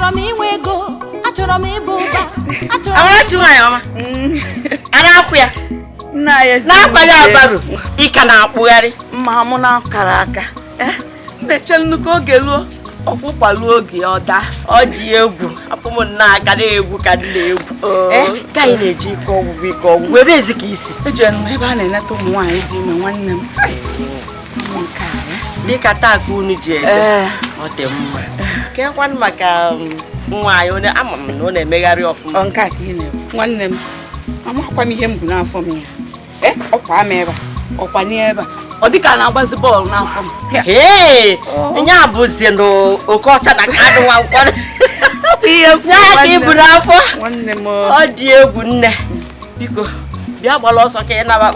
achọrọ m inwe ego, achọrọ m ịbụ ụba, achọrọ m. Amarachi nwanyị ọma. Ana akwụ ya. Nna ya ezi. Na-akwanye abaru. Ika na-akpụgharị. Mma mụ na-akara aka. Na-eche nnukwu oge luo. Ọkwụkwalu oge ọ daa. Ọ dị egwu. Apụ m na-aga na-egwu ka dị na-egwu. Ka anyị na-eji ike ọgwụgwụ. Ebe ezi ka isi. Ejere m ebe a na-eneta ụmụ nwaanyị dị ime nwanne m. Dịka taa ka unu ji eje. Ọ dị mma. Kekwanụ maka nwaanyị onye ama m na ọ na-emegharị ọfụma. Nke a ka ị na-ekwu. Nwanne m, amakwa m ihe m bụ n'afọ m ya. Ọkwa m ebe a, ọkwa n'ebe a. Ọ dịka na-agbazi bọọlụ n'afọ m. Nye abụzie n'oke ọcha na ka adụ nwa nkwado. Ihe ya ka ị bụ n'afọ. Nwanne m. Ọ dị egwu nne. Biko, bịa gbara ọsọ ka ị naba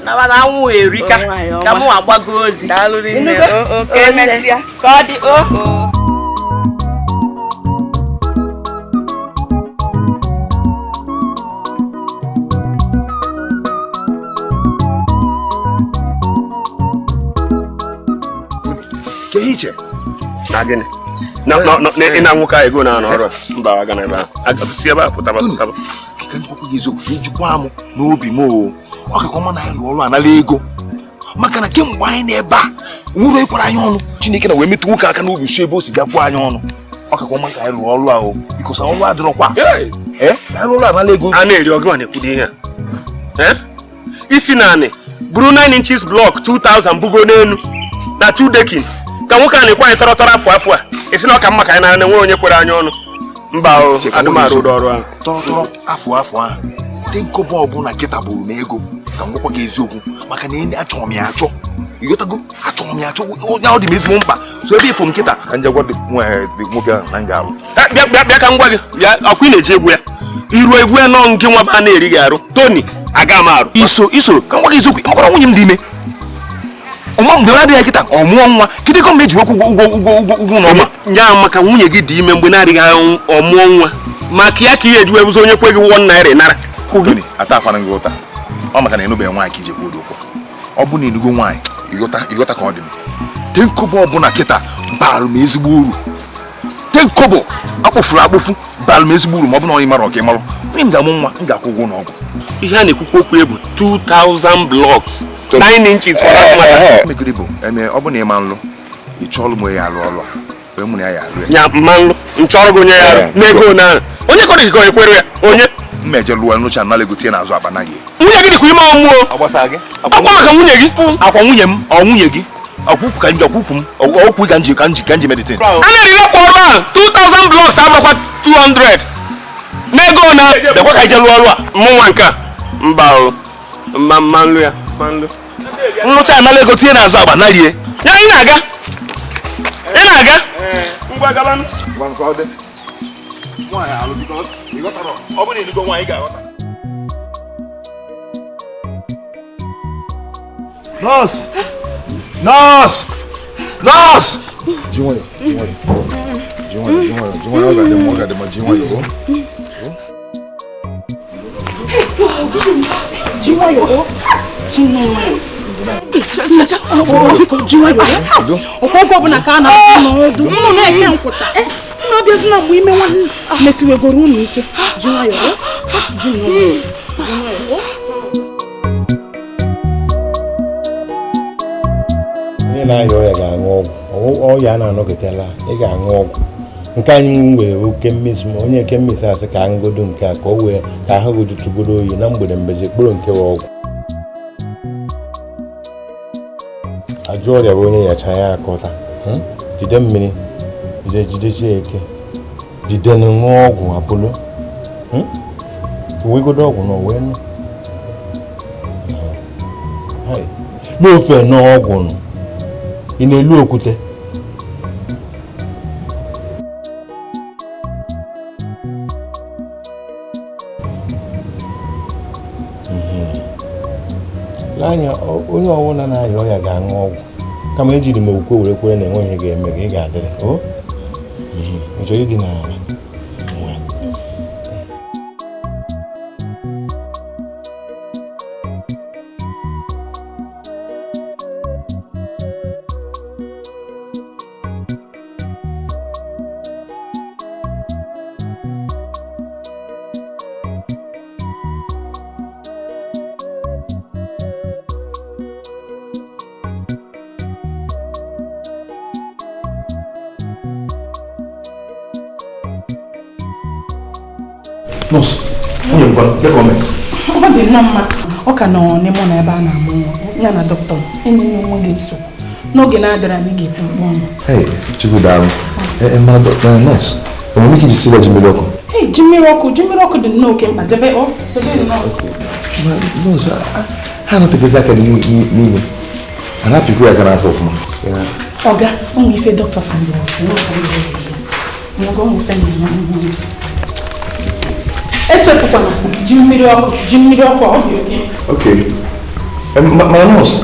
naba na anwụ erika ka mụ agbago ozi. Daalụ nne. Ka emesịa. Ka ọ dị Iche na gịnị na nwoke a ego na ọrụ mba aga na ebe a agabụsi ebe a pụtaba ka njikwa eziokwu njikwa amụ n'obi m o ọ ka kọma na ịlụ ọrụ anala ego maka na kemgbe anyị na-ebe a nwụrụ ịkwara anyị ọnụ Chineke na wee metụ nwoke aka n'obi si ebe o si bịakwuo anyị ọnụ ọ ka kọma ka anyị lụọ ọrụ ahụ biko sa ọrụ adịrọkwa ịlụ ọrụ anala ego a na-eri ọgụ na-ekwudo ihe a isi naanị buru 9 inches block 2000 bugo n'elu na 2 dekin ka nwoke a na-ekwe anyị tọrọ afọ a esi na ọka mma ka anyị na nwe onye kwere anyị ọnụ mba o adụmarụ ụdọ ọrụ ahụ tọrọ afọ ahụ dị nkọba ọbụla nkịta bụrụ m ego ka m gwakwa gị eziokwu maka na achọrọ m ya achọ ịghọtago achọrọ m ya achọ onye ahụ dị m ezigbo mkpa so ebe ifo m nkịta ka njegwa dị nwoke ahụ na nga alụ bịa ka m gwa gị bịa ọkwa ị na-eji egwu ya iru egwu ya nọ nke nwa ba na-eri gị arụ Tony aga m arụ isoro ka m gwa gị eziokwu amakwara nwunye m dị ime ọma mgbe na-adịghị nkịta ọ mụọ nwa kedu ka m eji wekwu ụgwọ n'ọma nya maka nwunye gị dị ime mgbe na-adịghị ọmụọ nwa maka ya ka ihe eji webuzi onye kwe gị 1 naira nara atakwana gị ụta ọ maka na enubeghị nwaanyị ka iji ekwu ụkwụ ọ bụ na enugo nwaanyị ịghọta ka ọ dị m tenkobo ọbụla kịta barụ m ezigbo uru tenkobo akpụfuru akpụfu barụ m ezigbo uru ma ọ bụ na onye mara ọka ịmarụ onye m ga-amụ nwa m ga-akwụ ụgwọ n'ọgwụ ihe a na-ekwukwu okwu ebu 2000 blocks 9 inches megiri bụ ọ bụ na ịma nlụ ị chọọlụ m ya alụ ọlụ a wee mụ na ya alụ ya mma nlụ nchọrọ gị onye ya arụ n'ego na onye kọrọ gị ekwere ya onye mmeje lụọ nụcha nala ego tie n'azụ akpa na gị nwunye gị dịkwa ime ọmụọ akwa maka nwunye gị akwa nwunye m ọ nwunye gị ọkwụkwụ ka nji ọkwụkwụ m ọkwụ ka nji meditin a na-eri akwa ọrụ a 2000 blocks abụrụkwa 200 n'ego na dekwa ka ije lụọ ọrụ a mụ nwa nke a mba o mma nlụ ya nrụcha anala ego tinye n'azụ akpa na rie ya ị na-aga ngwa gabanụ nọọsụ ji nwayọ ọ ga-adị ma ji nwayọ ọkụkọ ọbụla ka a na-asụ n'ọdụ unu na-eke nkwụcha na-abịazi na mgbe ime nwanne mesiwegoro unu ike ji nwayọọ onye na-aya ọya ga-aṅụ ọgwụ ọya na-anọgidela ị ga-aṅụ ọgwụ nke anyị nwere oke mmezi ma onye nke mmezi asị ka aṅụgodo nke a ka o wee ka ahụ gị jụtụgodo oyi na mgbede mbezi kpụrụ nke ọgwụ ajụ ọrịa bụ onye nyacha ya akọta jide mmiri jidezie eke jide na ṅụọ ọgwụ apụlo wegodo ọgwụ na wee nụ n'ofe n'ọgwụ nụ ị na-elu okwute anya onye ọwụla na-aya ọya ga-aṅụ ọgwụ kama ejiri m okwukwe were kwere na enweghị ga-eme gị ị ga-adịrị ịchọrọ ịdị n'ala Nọọsụ, onye ngwa, gọọmenti. Ọ dị mma. Ọ ka nọ n'ime na ebe a na-amụ nwa ya na dọkịta. Enyi m nwa ga-eso. N'oge na-abịara anyị ga-eti mkpu ọnụ. Hey, Chukwu daalụ. Nọọsụ, enwere ike iji siwa ji mmiri ọkụ? Hey, ji mmiri ọkụ dị nnọọ oke mkpa. Debe nnọọ. Nọọsụ, ha anọtegezi aka n'ime. A na-apịkwa ya aka n'afọ ọfụma. Ọga, ụmụ ife dọkịta sandị. Echefukwana ji mmiri ọkụ ọ dị oke. Okay. Ma nọọsụ.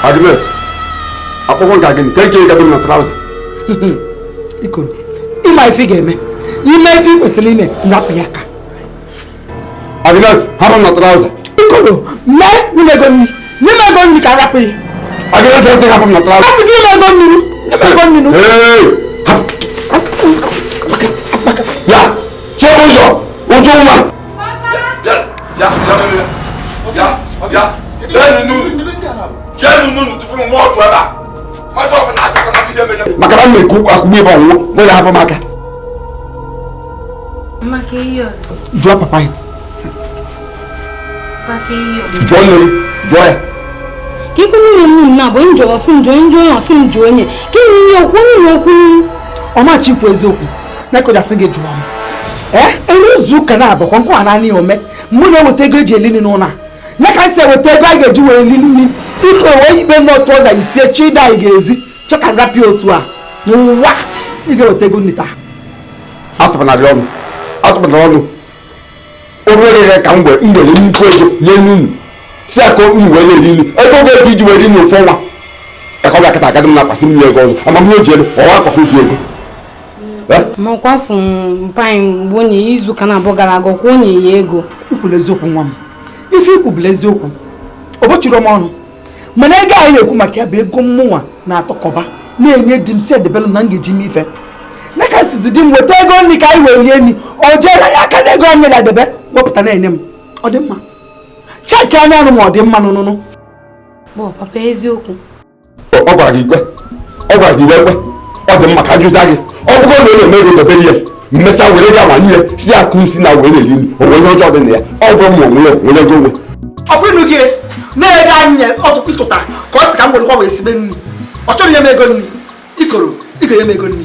Agnes, akwụkwọ nka gịnị ka eke gabe na trouser. Ikoro, ịma ife ga-eme. Ime ife kwesịrị ime napụ ya aka. Agnes, hapụ na trouser. Ikoro, mee n'imego nri ka rapụ ya. Agnes, esi hapụ na trouser. Asị gị n'imego mmiri. Ya, chebe ụzọ, ụjọ nwa. Maka na m na-ekwu akwụgbọ ebe ọnwụwụ were hapụ maka jụọ papa ya jụọ nne gị jụọ ya ka ikwu niile m na bụ njọ ọsị njọ onye ọsị njọ onye ka ihe okwu niile okwu ọmachi ikwu eziokwu na-ekojasị gị jụọ m eri izu ụka na-abụkwa nkụ ha naanị ome mụ na-eweta ego eji eli nri n'ụlọ a ka si eweta ego a ga-eji wee li nri iko wee ikpe n'otu ọza isie chida anyị ga-ezi cheka nrapịa otu a n'ụwa ị ga-eweta ego nri taa atụpụnara ọnụ orere ka mgbe m were nnukwu ego nye n'unu si aka unu wee na-eri nri ego ga-eji iji were nri ofu ọnwa ka ọ bịa kịta agadi m na-akpasị m ego ọzọ amamihe o ji elu ọwa akpakọ ji ego makwafu mpaghị mgbe onye izu ka na-abụ gara aga kwa onye ya ego ikwulu eziokwu nwa m ife ikwubula eziokwu obochiri m ọnụ mana ego anyị na-ekwu maka ya bụ ego mmụnwa na-atọkọba na-enye di m si edebelụ na m ga-eji m ife na ka sizi di m weta ego nri ka anyị wee lie nri o jeere ya aka na ego anyị na-edebe wepụta na-enye m ọ dị mma cheki anya ọrụ ma ọ dị mma n'ụnụnụ papa eziokwu ọ gwara gị ikpe ọ dị mma ka jụza gị ọ bụgo na onye eme dobere ya mmesa were ga nwanye ihe si akụ si na were eri nri onwe ihe ọjọọ dị na ya ọ bụ ma onwe ya onye go onwe ọ bụ ịnụ gị na-ego anyị ọtụtụ ntụta ka ọ sị ka m werekwa wee sibe nri ọ chọrọ nye m ego nri ikoro nye m ego nri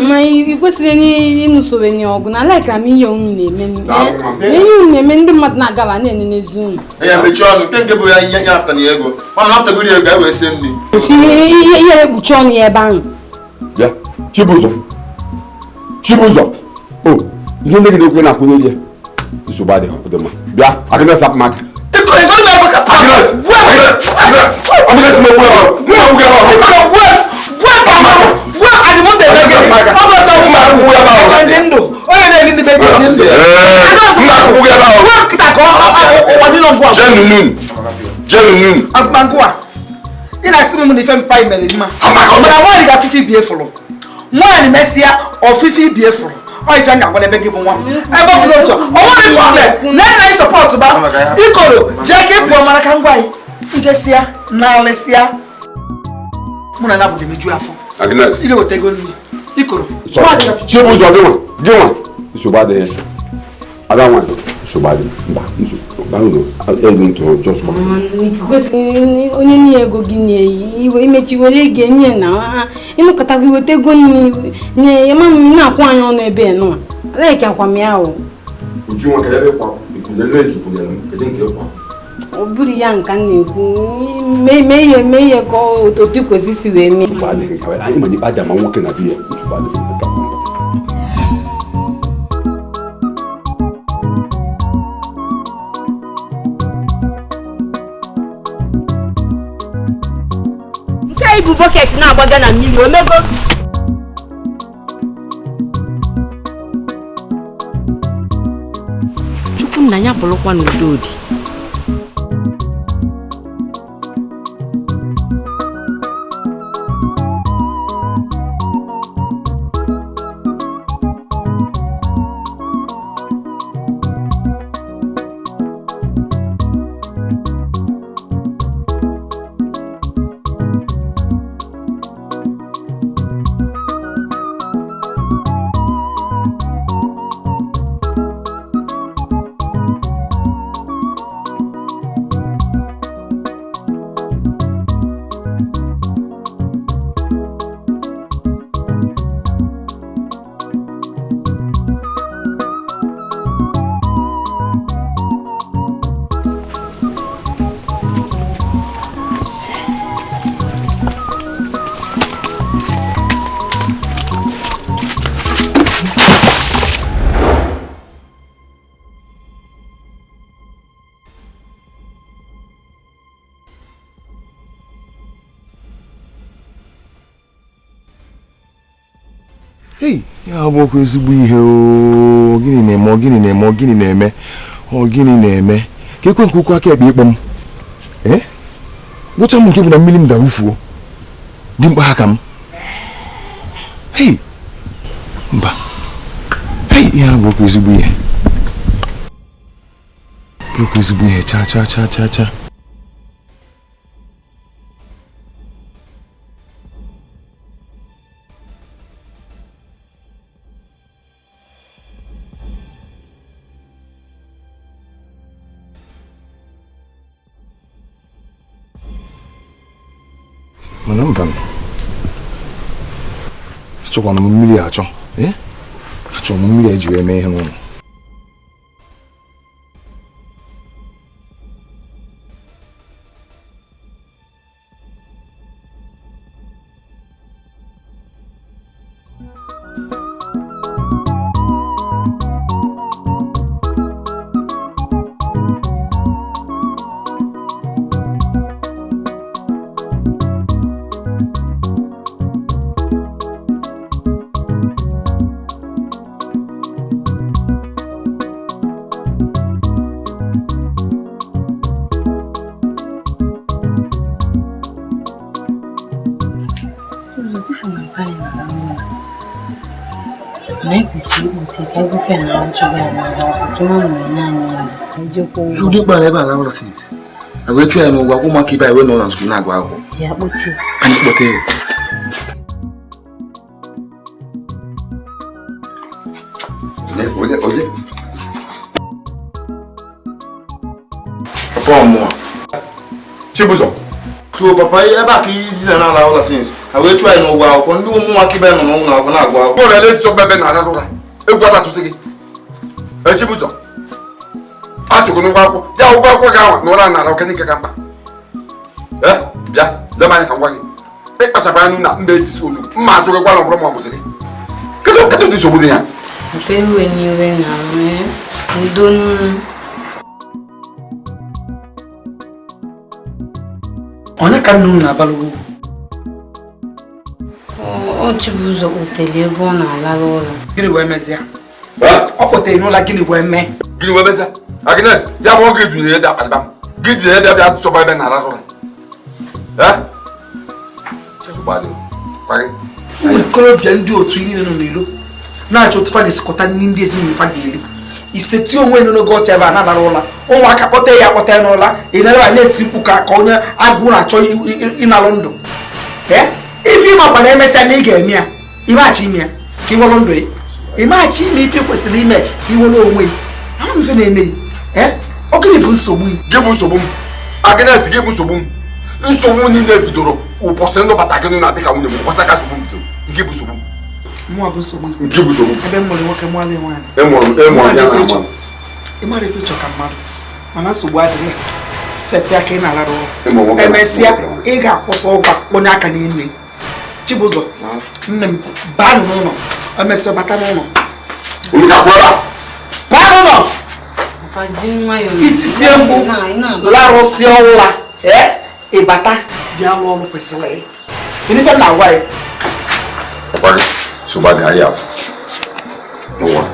ma ị kwesịrị ịnụsowe nye ọgụ na alaikara m ihe unu na-eme ihe unu na-eme ndị mmadụ na-agaba na-enenezi unu ihe ekpuchi ọnụ ya ebe ahụ ya Chibụzọ o ihe ndị gị na-ekwe na-akwụnye ya nsogbu adịghị dị mma bịa Agnes hapụ maka ị na-asị m na ife mpa imere mma mana nwaanyị ga-afịfị bie fụrụ nwaanyị mesịa ọfịfị bie fụrụ ọ ife nga ebe gị bụ nwa m ebe ọ bụla otu ọnwere problem na-ena sọpọt ba ikoro jee ka ị pụọ mara ka ngwa anyị ijesịa na alịsịa mụ na na-abụghị emeju afọ ị ga-eweta ego nri ikoro Chibụzọ gị nwa nsogbu adịghị ada nwaanyị nsogbu adịghị mba onye nye ego gị iwe imechi were ego enye na ịnụkọta gị weta ego nye ya ma m na-akwụ anyị ọnụ ebe nọ alaiki akwa m ya ahụ ọ bụrụ ya nka m na-ekwu mee ihe ka otu kwesị si wee mee ibu bọket na-agbaga na mmiri omego nna ya bụrụkwa n'udo dị. Hey, ya bụ okwu ezigbo ihe o. Gịnị na-eme? Gịnị na-eme? Ka ekwe nke ukwu aka ekpe ịkpọ m. Gwụcha m nke bụ na mmiri m darufuo. Dị mkpa aka m. Hey, mba. Hey, ya bụ okwu ezigbo ihe. Okwu ezigbo ihe cha. Mana mba m achọkwana m mmiri achọ achọrọ m mmiri eji wee mee ihe n'ụlọ. Should you buy never since? I will try and walk my keep I will know and school. Yeah, but Chibuzo. So papa, you ever killed another since? I will try and walk on do more keep on now. Go relate to baby another. Eu got to say. Chibuzo. Acho que não vai. Já o vai pegar, não lá nada, o que nem que capa. Já, já vai com alguém. Tem para chamar na meio de solo. Mas tu que qual é o problema você? Que tu disse o budinha? Foi o nível não, né? Mudou. Onye ka nnu na abalụgo? O Chibuzo otele ebe ọ na-alala ụlọ. Gịnị wee mezie? Ọ kpọtere n'ụlọ gịnị wee mee? Gịnị wee mezie? Agnes, ya bụ oge edu ihe da akpalịba m. Gị ji ihe bịa tụsọba ebe na-alala ụlọ. Chesụgbadị. Kwagị. Ụmụ ikolobịa ndị otu niile nọ n'ilo na-achọ otu fa ga-esikọta ndị ezinụlọ fa ga-eri. Iseti onwe n'oge ọcha ebe a na-alala ụlọ. Ụmụaka kpọta ya akpọta n'ụlọ ịnara na-eti mkpu ka onye agụ na-achọ ịnalụ ndụ. Ife ịmakwa na emesịa na ị ga-eme ya ịmachi ime ya ka ị nwere ndụ ya ịmachi ime ife kwesịrị ime ka ị nwere onwe ya ama m ife na-eme ya ogini bụ nsogbu gị bụ nsogbu m Agnes gị bụ nsogbu m nsogbu niile bidoro ụbọchị ndụbata gị na dịka nwunye m gbasa ka nsogbu bidoro nke bụ nsogbu mụọ bụ nsogbu nke bụ nsogbu ebe m mụrụ nwoke mụọla nwaanyị ịmara ife ịchọ ka mmadụ mana nsogbu adịghị seti aka ị na-alara ụlọ emesịa ị ga-akwụsị ụgwọ onye aka n'elu ya Chibuzo nne m baa n'ụlọ emesịa bata n'ụlọ baa n'ụlọ itisie mgbu larụsịa ụla ịbata bịa lụọ ọrụ kwesịrị ife na-agwa ya Subhani ayaf. No one.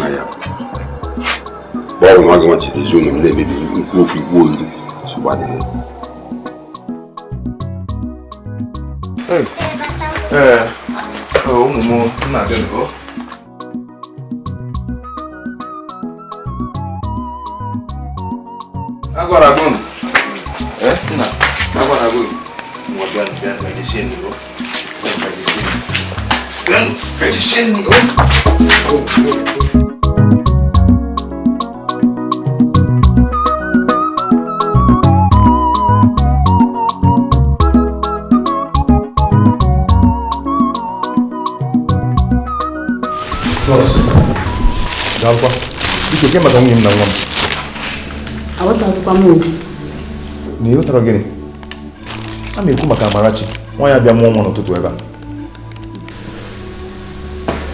Ayaf. Bọ́ọ̀lù wọn gan ti lè so mi lé bèbè nkú òfin gbó yìí ṣùgbọ́n àdéhùn. Ụmụ m na-abịa n'o. Agwara gị unu. Nna, agwara gị unu. Nwa bịa ka eji sie nri o. Bịa ka eji sie nri o. Dalpa, ike ke maka nwunye m na nwa m. Aghọtazikwa m okwu. Na ịghọtara gịnị? A na-ekwu maka Amarachi, nwa ya bịa mụọ nwa n'ụtụtụ ebe a.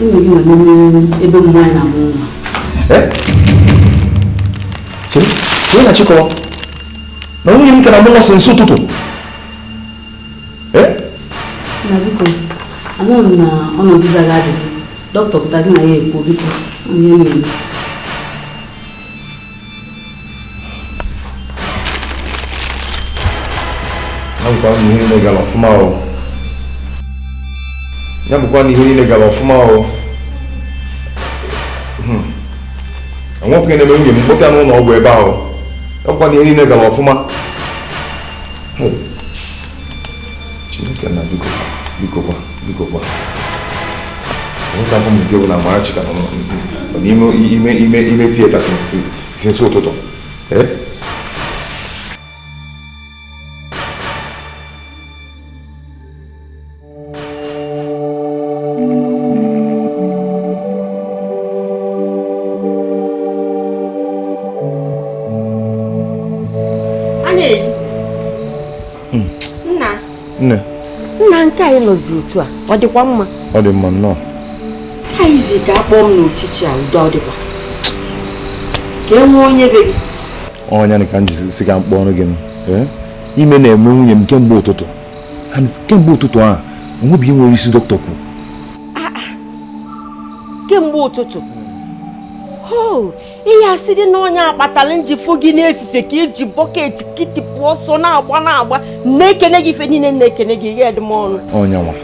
Nwunye gị nọ n'ime ebe ụmụ nwaanyị na-amụ nwa. Chere, onye na-achịkọwa na nwunye m ka na-amụ nwa si nso ụtụtụ. Na biko, anụrụ m na ọnọdụ zaga adịghị. Dọkịta pụta gị na ya ekwu biko ihe mere. Ya bụkwa na ihe niile gara ọfụma o. Ya bụkwa na ihe niile gara ọfụma o. Enwepụghị na-eme nwunye m mkpọta n'ụlọ ọgwụ ebe ahụ. Ya bụkwa na ihe niile gara ọfụma. Chineke na biko kwa. Nwoke abụ m nke bụ na Amarachi ka nọ n'ime tieta sinsi ụtụtụ. Nna nke anyị nọzi otu a, ọ dịkwa mma? Ọ dị mma nnọọ. Aizi ga-akpọ m n'uchichi a udo dịkwa. Ka e nwee onye be gị. Ọnya ka m ji si ka m kpọrọ gị ime na-eme nwunye m kemgbe ụtụtụ. Kemgbe ụtụtụ a, onwebi ihe nwere isi dọkịta kwuru. Kemgbe ụtụtụ? Ihe asị dị n'ọnya akpatara njifu gị n'efife ka iji bọket kitipụ ọsọ na-agba na-ekene gị ife niile na-ekene gị ihe edem ọnụ. Ọnya nwa.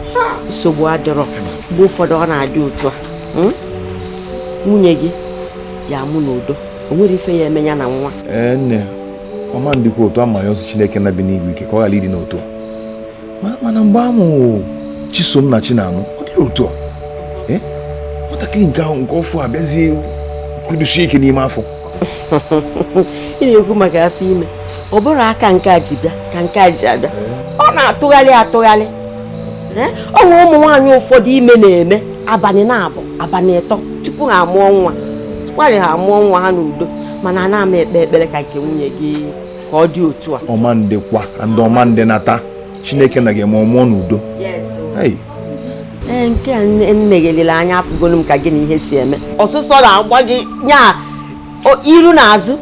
Nsogbu adịrọ mgbe ụfọdụ ọ na-adị otu a. Nwunye gị ya mụ n'udo, o nwere ife ya eme ya na nwa. Nne, ọma ndịkwa otu ama ya osi Chineke na bi n'igwe ike ka ọ ghara ịdị n'otu. Mana mgbe amụ Chisom na Chinanụ, ọ dịrị otu a. Nwatakịrị nke ahụ nke ọfụ abịazie kwudosie ike n'ime afọ. Ị na-ekwu maka afọ ime, ọ bụrụ aka nke a ji bịa ka nke a ji abịa. Ọ na-atụgharị. Ọ nwere ụmụ nwaanyị ụfọdụ ime na-eme abalị na-abụ abalị ịtọ tupu ha amụọ nwa. Tupu ha amụọ nwa ha n'udo, mana ana m ekpe ekpere ka nke nwunye gị ka ọ dị otu a. Ọmandịkwa ndị ọmandị nata Chineke na ga-eme ọmụọ n'udo. Nke a nnegelele anya afụgonu m ka gị na ihe si eme. Ọsụsọ na-agba gị nya iru na azụ.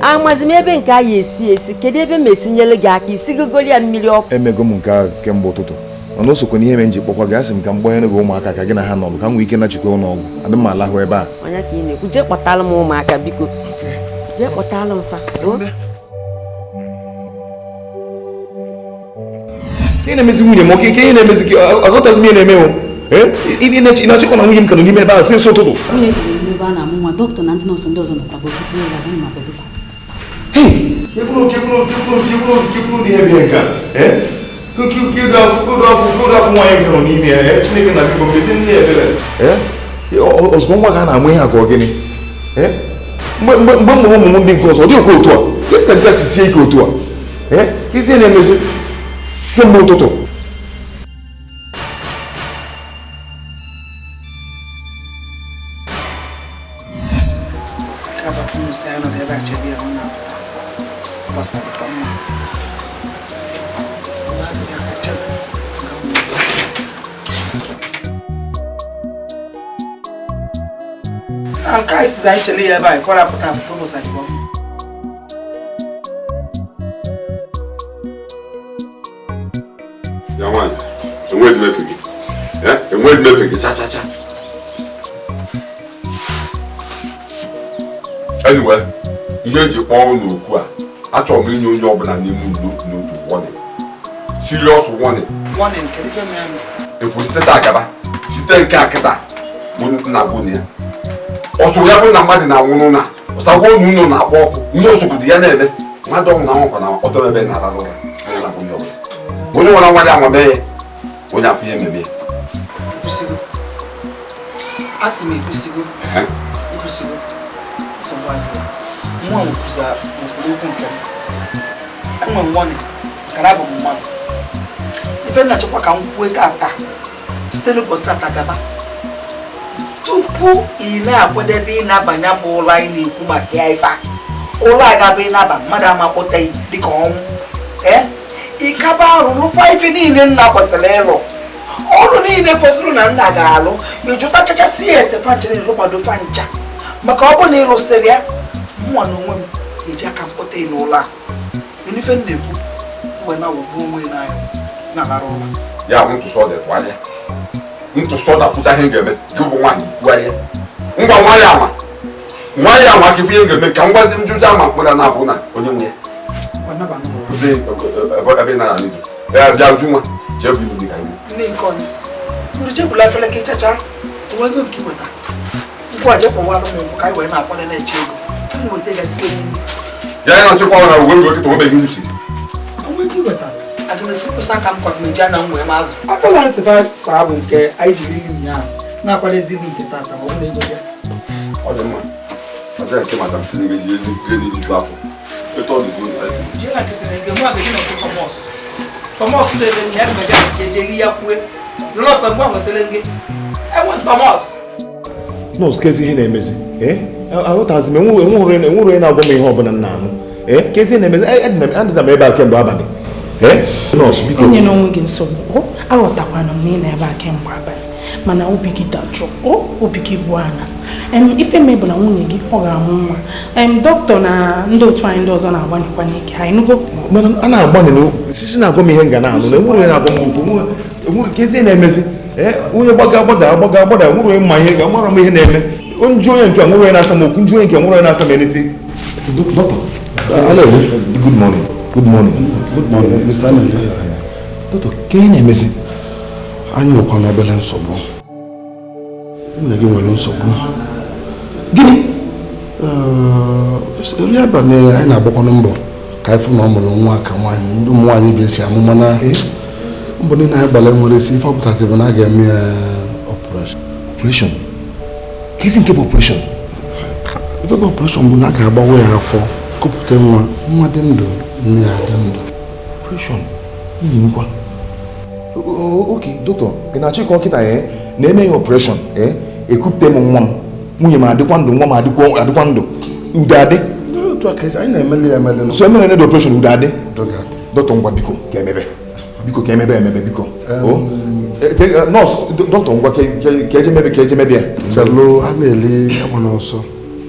Amazi m ebe nke a ya esi kedu ebe m esinyere gị aka isi gogoli ya mmiri ọkụ. Emego m nke a kemgbe ụtụtụ. Mana o sokwa n'ihe m ji kpọkwa gị asị m ka m gbanyere gị ụmụaka ka gị na ha nọrụ ka m nwee ike nachikwa ụlọ ọgwụ. Adị m alahụ ebe a. Onye ka ị na-ekwu jee kpọtara m ụmụaka biko. Jee kpọtara m fa. Ị na-emezi nwunye m oke ihe na-emezi gị aghọtazi m ihe na-eme o. Ị na-achịkwa na nwunye m ka nọ n'ime ebe a si nso ụtụtụ. Nwunye gị nọ n'ebe a na-amụ nwa, dọkịta na ndị nọọsụ ndị ọzọ nọkwa bụ tupu ya ga ma bịa. Kekwuru ihe bịa nke a. Kedu afọ nwaanyị gị nọ n'ime ya. Chineke na biko mezi ndị ya ebere. Ozugbo nwa ga na-amụ ihe a ka ọ gịnị? Mgbe m mụrụ ụmụ m ndị nke ọzọ ọ dị okwu otu a. Kesi ka nke a si sie ike otu a. Kezi ihe na-emezi kemgbe ụtụtụ. Nke anyị sizi anyị chere ya ebe anyị kọrọ apụta ụbọchị abụọ. Ya nwaanyị, enweghị m efe gị. Enweghị m efe gị cha cha cha. Anyway, ihe ji kpọọ n'okwu a achọrọ m inye onye ọbụla n'ime n'otu warning. Serious warning. Warning, kedu ife mere? Efu site taa gaba site nke a kịta bụ nna bụ ya. Ọsọ ya bụ na mmadụ na-anwụrụ na ọsagwa unu ụlọ na-akpọ ọkụ ihe osogodo ya na-eme mmadụ ọnwụ na anwụkwa na ọdọ ebe na-arara ụra onye nwere nwa ya nwa mee ya onye afọ ya ememe ya. Asị m ekwusigo nsogbu adịghị nwa nkwuzi okwu nke enwe nwanne kara bụ mmadụ ife na-achọkwa ka m kwuo ka aka site n'ụbọchị tata gaba tupu ị na-akwadebe ịnabanye bụ ụlọ anyị na-ekwu maka ya ife ụlọ a ga-abụ ịnaba mmadụ amakpọta dịka ọnwụ ịkaba arụ lụkwa ife niile nna kwesịrị ịlụ ọrụ niile kwesịrị na nna ga-alụ ịjụta chachasị ya ese panchere lụkwado fancha maka ọ bụ na ịlụsịrị ya nwa na onwe m ga-eji aka mkpọta n'ụlọ a ife m na-ekwu mgbe na wụgbu onwe n'anya na-alara ụlọ ya bụ ntụsọ dị tụgharịa ntụsọ dapụta ihe ga-eme gị bụ nwaanyị kwugharịa ngwa nwaanyị ama ka ifu ihe ga-eme ka m gwazi m jụzi ama mkpụra na-abụ na onye nwe ya ebe nara n'ihu ya bịa uju nwa jee bụ iwu dị ka iwu nne nke onye bụrụ jebụla efere ka ịchacha onwe ego nke iweta ngwa je kpọwa alụmụnkwụ ka anyị wee na-akwado na-eche ego anyị weta gasị ya ya na-achịkwa ọrụ na uwe mgbe okịta nwebeghị nsi onwe ego iweta aga m esi mkpesa aka m kwa meji a na m wee mazụ afọla nsịba saa bụ nke anyị jiri ili ụnyaahụ na-akwadezi ili nke tata ma ọ bụrụ ego bịa ọ dị mma ọzọ nke madam si n'ebe ji elu n'iju afọ etu ọ dịzi je na nkesi na nke mụ agaghị na nke Thomas lele m ya meja nke ejeli ya kwue n'ụlọsọ mgbe nwesịrị gị enwe Thomas nọọsụ kezi ihe na-emezi aghọtazi m enwere onye na-agwa m ihe ọbụla m na-anụ kezi ihe na-emezi adịna m ebe a kemgbe abalị nọọsụ biko onye n'onwe gị nsogbu aghọtakwana m na ị na-ebe a kemgbe abalị mana obi gị dajụ obi gị bụ ana ife me bụ na nwunye gị ọ ga-amụ nwa dọkịta na ndị otu anyị ndị ọzọ na-agbanyekwa n'ike ha ịnụgo mana a na-agbanye sisi na-agwa m ihe m ga na-anụ na enwere onye na-agwa m okwu enwere kezi ihe na-emezi onye gbaga nwere onye mma ihe ga-amara m ihe na-eme onye onye nke nwere onye na-asa m okwu nju onye nke nwere onye na-asa m eneti dọkịta good morning Mr. dọkịta ka ihe na-emezi anyị nwekwa n'obele nsogbu nne gị nwere nsogbu gịnị eri abalị anyị na-agbakwanụ mbọ ka anyị fụ na ọ mụrụ nwa ka nwaanyị ndị ụmụ nwaanyị ga-esi amụ mana mbọ niile anyị gbara nwere isi ife ọpụtasị bụ na a ga-eme ya operation kezi nke bụ operation ife bụ operation bụ na a ga-agbawa ya afọ kupụta nwa dị ndụ nne ya dị ndụ operation nyi nkwa oke dọkịta ị na-achọ ịkọ nkịta ya na-eme ya operation ekupụta m nwa m nwunye m adịkwa ndụ nwa m adịkwa ndụ udo adị anyị na-emeli ya emeli so emere na operation udo adị dọkịta ngwa biko ka emebe biko nọọsụ dọkịta ngwa ka eje mebe ya chelụ a na-eli agba n'ọsọ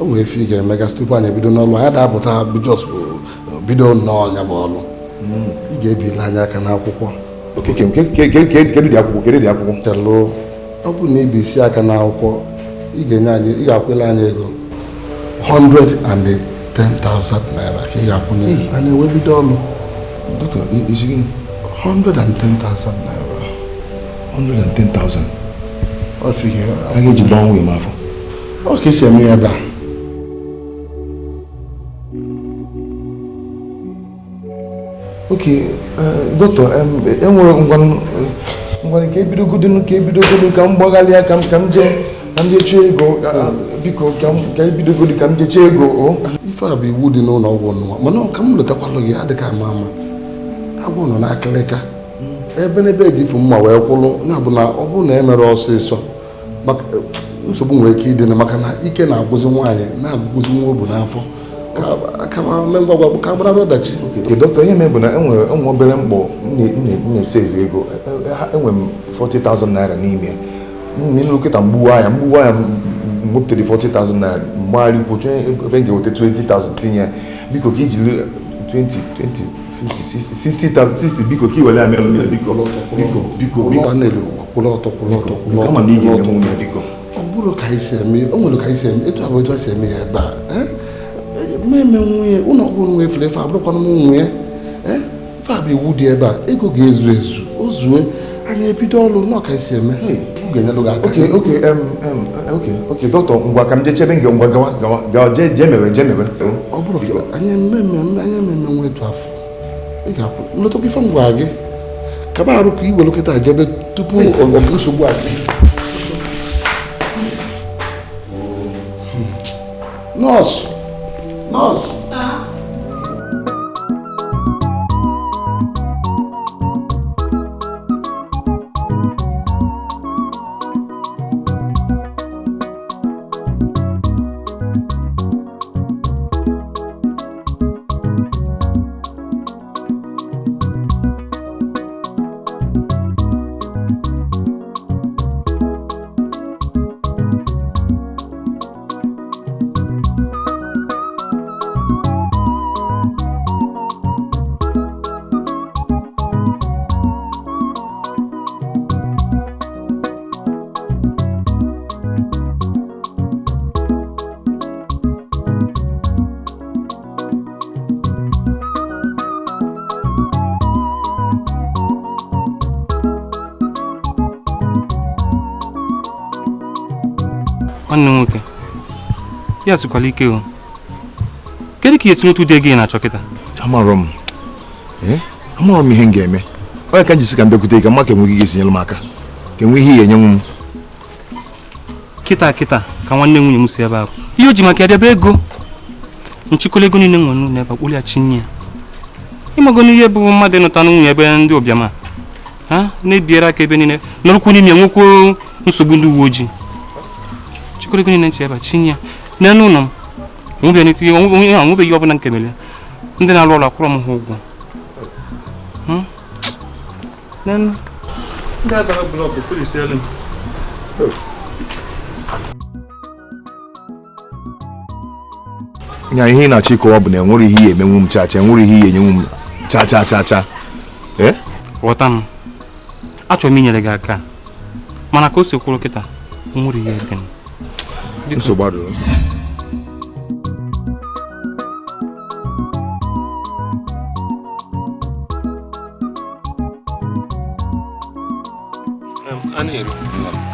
o nwere efe ị ga-emegasị tupu anyị ebido n'ọlụ anyị da-apụta bido nnọọ ya bụ ọlụ ị ga-ebili anyị aka n'akwụkwọ kedu dị akwụkwọ chelụ ọ bụrụ na ibi isi aka n'akwụkwọ ị ga-akwụla anyị ego 110,000 naira ka ị ga-akwụnye a na-ewe bido ọlụ 110,000 naira 110,000 a ga-eji gbaa nwunye m afọ ọ ka esi eme ya ebe a oke dọkịta enwere ngwa ka ebidogodo ka m gbaghalịa ka m jee chọọ ego biko ka ebidogodo ka m jee chọọ ego ife a bụ iwu dị n'ụlọ ọgwụ nwa mana ka m letakwalụ gị adịghị ama agwụ nọ n'akịlịka ebe n'ebe ejifu mma wee kwụrụ na-abụ na ọ bụrụ na e mere ọsịsọ maka nsogbu nwere ike ịdị na maka na ike na-agwụzi nwaanyị na-agwụzi nwa obu n'afọ ka agbanarị ọdachi dọkịta ihe mee bụ na enwere obere mkpọ na-eseve ego enwere m 40,000 naira n'ime nlụkịta mgbuwa ya mwepụtara 40,000 naira mgbagharị ukwu chọọ ebe m ga-eweta 20,000 tinye ya biko ka iji 20 50 60 biko ka iwere ya mere biko kama na ị ga-enye nwunye biko ọ bụrụ ka anyị si eme o nwere ka anyị si eme etu abụ etu a si eme ya ebe a mmemme nwunye ụlọ ọgwụ nwe efelefe abụrụkwana m nwunye fabụ iwu dị ebe a ego ga-ezu ezu o zue anyị ebido ọrụ n'ọka isi eme ga-enyelụ gị aka oke dọkịta ngwa ka m jee chebe gị ngwa gawa jee mewe ọ bụrụ anyị mmemme nwe etu afọ ị ga-akwụ nlọtakwa ife ngwa gị kaba arụ ka iwere kịta jebe tupu ọtụ nsogbu a nọọsụ nwanne nwoke ya sikwala ike o kedu ka esi otu dị gị na chọkịta amarọ m ihe m ga-eme onye ka njisi ka m bịakwute ka mma ka enweghị ga-esi nyere m aka ka enwe ihe enye m kịta ka nwanne nwunye m si ebe ahụ ihe o ji maka ya bịaba ego nchịkọla ego niile nwere n'ebe a kpụlịachi nye ya ịmago n'ihe bụ mmadụ ịnụta nwunye ebe ndị ụbịama ha na-ebiere aka ebe niile nọrụkwu n'ime nwekwo nsogbu ndị uwe ojii chịkọla ego niile nche ebe a chinye ya n'elu ụlọ m onwebeghị ọbụla nke mere ndị na-alụ ọrụ akwụrọ m ha ụgwọ ndị agara blọkụ polisi elu nya ihe ị na-achọ ịkọwa bụ na enwere ihe ihe emenwu m chacha enwere ihe ihe enyenwu m cha ghọta m achọrọ m inyere gị aka mana ka o si kwụrụ kịta nwere ihe dị nsogbu adịrọ a na-ero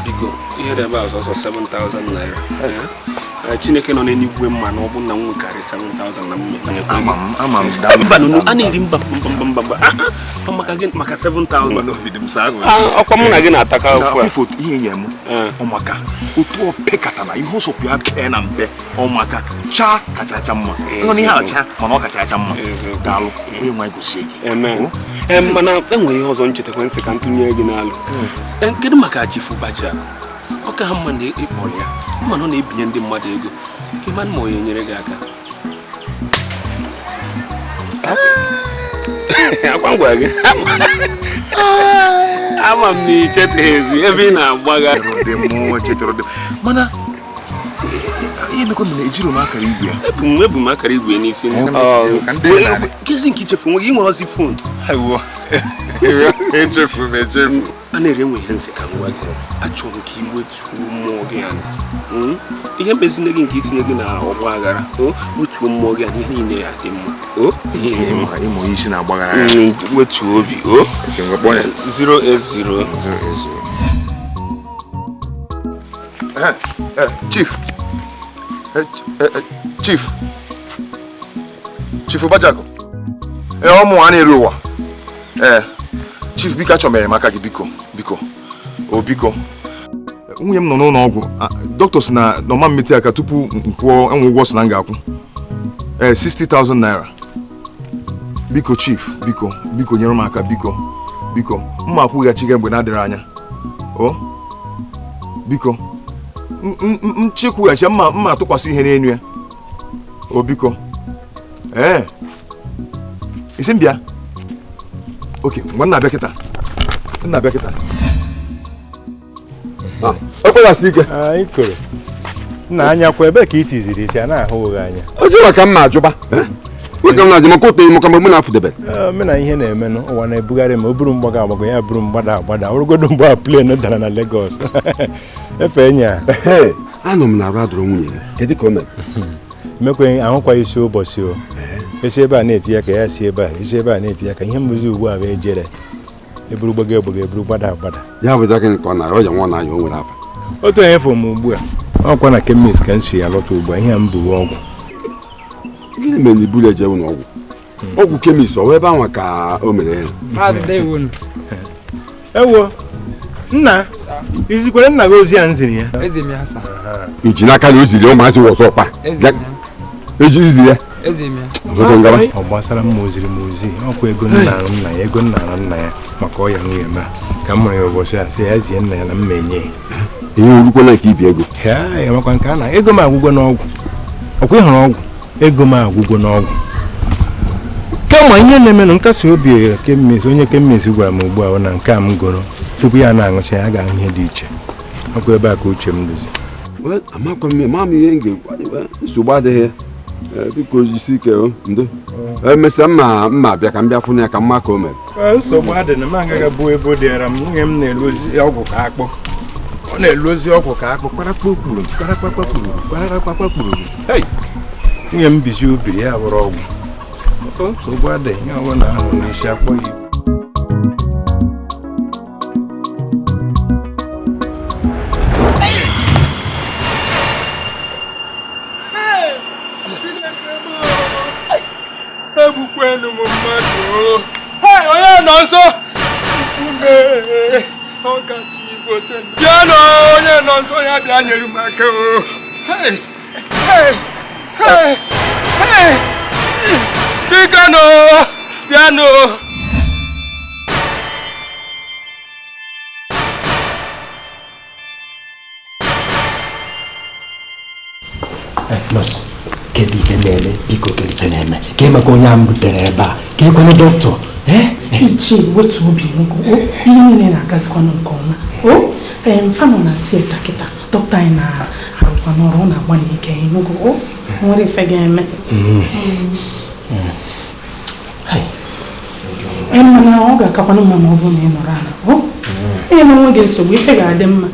biko ihe dị ebe a ọsọsọ 7,000 naira Chineke nọ n'eluigwe mma na ọ bụ na m nwekarị 7,000 na a na-eri mba maka 7,000 ọkwa mụ na gị na-ataka ofu ihe nye m ọmaka otu opekata na ihe ọsọpụ ya pee na mpe ọmaka cha kachacha mma nọ n'ihe acha mana ọ kachacha mma daalụ onye nwa gosie gị mana enwere ihe ọzọ nchetakwa nsị ka m tụnyere gị n'alụ kedu maka chifu baja ọ ka ha mma na ịkpọrọ ya mana ọ na-ebinye ndị mmadụ ego ka ịma ma onye nyere gị aka akwa ngwa gị ama m na ichetaghịzi ebe ị na-agbaga mana ihe mekwa na ejiri m akara igwe ya ebu m akara igwe n'isi nkezi nke ichefu nwe gị nwere ozi fon echefu a na-ere nwe ihe nsị ka ngwa gị achọrọ ka iwetuo mmụọ gị anya ihe mkpezine gị nke itinye gị na ọgba aghara wetuo mmụọ gị anya ihe niile ya dị mma ịmụ isi na-agbaghara wetuo obi 080 Chief Bajako ọmụ a na-ere ụwa Chief biko achọrọ m enyemaka gị biko nwunye m nọ n'ụlọ ọgwụ dọkịta si na ọma mmeti aka tupu m kwụọ enwe ụgwọ si na m ga-akwụ 60,000 naira biko Chief biko nyere m aka biko mma akwụghachi gị mgbe na-adịrị anya biko nchekwughachi mma atụkwasị ihe n'elu ya biko isi m bịa oke ngwa nna abịa kịta ọkpọghasị ike ikoro nna anya kwa ebe ka ị tiziri isi a na-ahụ ụgha anya o jụrụ ka m na-ajụba nwoke m na-ajụ maka ote maka mgbe m na-afụdebe na ihe na-eme ụwa na-ebugharị ma o buru mgbaga agbago ya buru mgbada ọrụgodo mgbe a plen dara na Lagos efe enya anọ m na-arụ adụrụ nwunye m kedu ka o mere mekwe ahụkwa isi ụbọchị o esi ebe a na-eti ya ka ya si ebe a esi ebe a na-eti ya ka ihe mbuzi ugbu a bụ ejere eburu gbaga eburu gbada agbada ya bụza gịnị ka ọ na ọya nwa na-anya o nwere afa otu onye fụrụ m ugbu a ọkwa na kemis ka m si ya lọta ugbu a ihe m bụ ọgwụ gịnị mere na iburu eje ụlọ ọgwụ ọgwụ kemis ọ ebe ahụ ka o mere ya ewo nna izikwere nna gị ozi a nziri ya iji n'aka na o ziri ụmụazị wọzọ ọkpa eji izi ya ọ gbasara mma oziri m ozi ọkwa ego nna ya ego nna ya maka ọya nwunye ma ka m mụrụ ya ụbọchị a sị ya zie nna ya na mma enye ya ihe orukwana ka ibi ego ya makwa nke a na ego m agwụgwọ n'ọgwụ ọkwa ịhụrụ ọgwụ ego m agwụgwọ n'ọgwụ kemgbe ihe na-emenụ nkasi obi onye kemis gwara m ugbu a na nke a m goro tupu ya na-aṅụcha ya ga-ahụ ihe dị iche ọkwa ebe a ka uche m dozi amakwa m ihe m ga-ekwu nsogbu adịghị biko jisi ike ndo emesịa mma bịa ka m bịa fụ ya ka mma ka o mere nsogbu adị na m agaghị bụ ebe dịara m nwunye m na-elozi ọgwụ ka akpọ ọ na-elozi ọgwụ ka akpọ kparakpakpuru nwunye m bizi obiri ya bụrụ ọgwụ nsogbu adịghị ihe ọbụla ahụ n'isi akpọ ya ebukwenu m mmadụ onye nọ nso bịanụ onye nọ nso ya bịa nyere m aka bịanụ bịanụ nọọsụ kedu ihe na-eme biko kedu ihe na-eme ka maka onye a m butere ebe a ka ekwenye dọkịta ichie wetu obi ihe niile na-agazikwanụ nke ọma mfa nọ na tieta kịta dọkịta anyị na-arụkwa n'ọrụ ọ na-agbanye ike ịnụgo nwere ife ga-eme mana ọ ga-akakwanụ mma ma ọ bụrụ na ị nọrọ ala ihe na onwe gị nsogbu ife ga-adị mma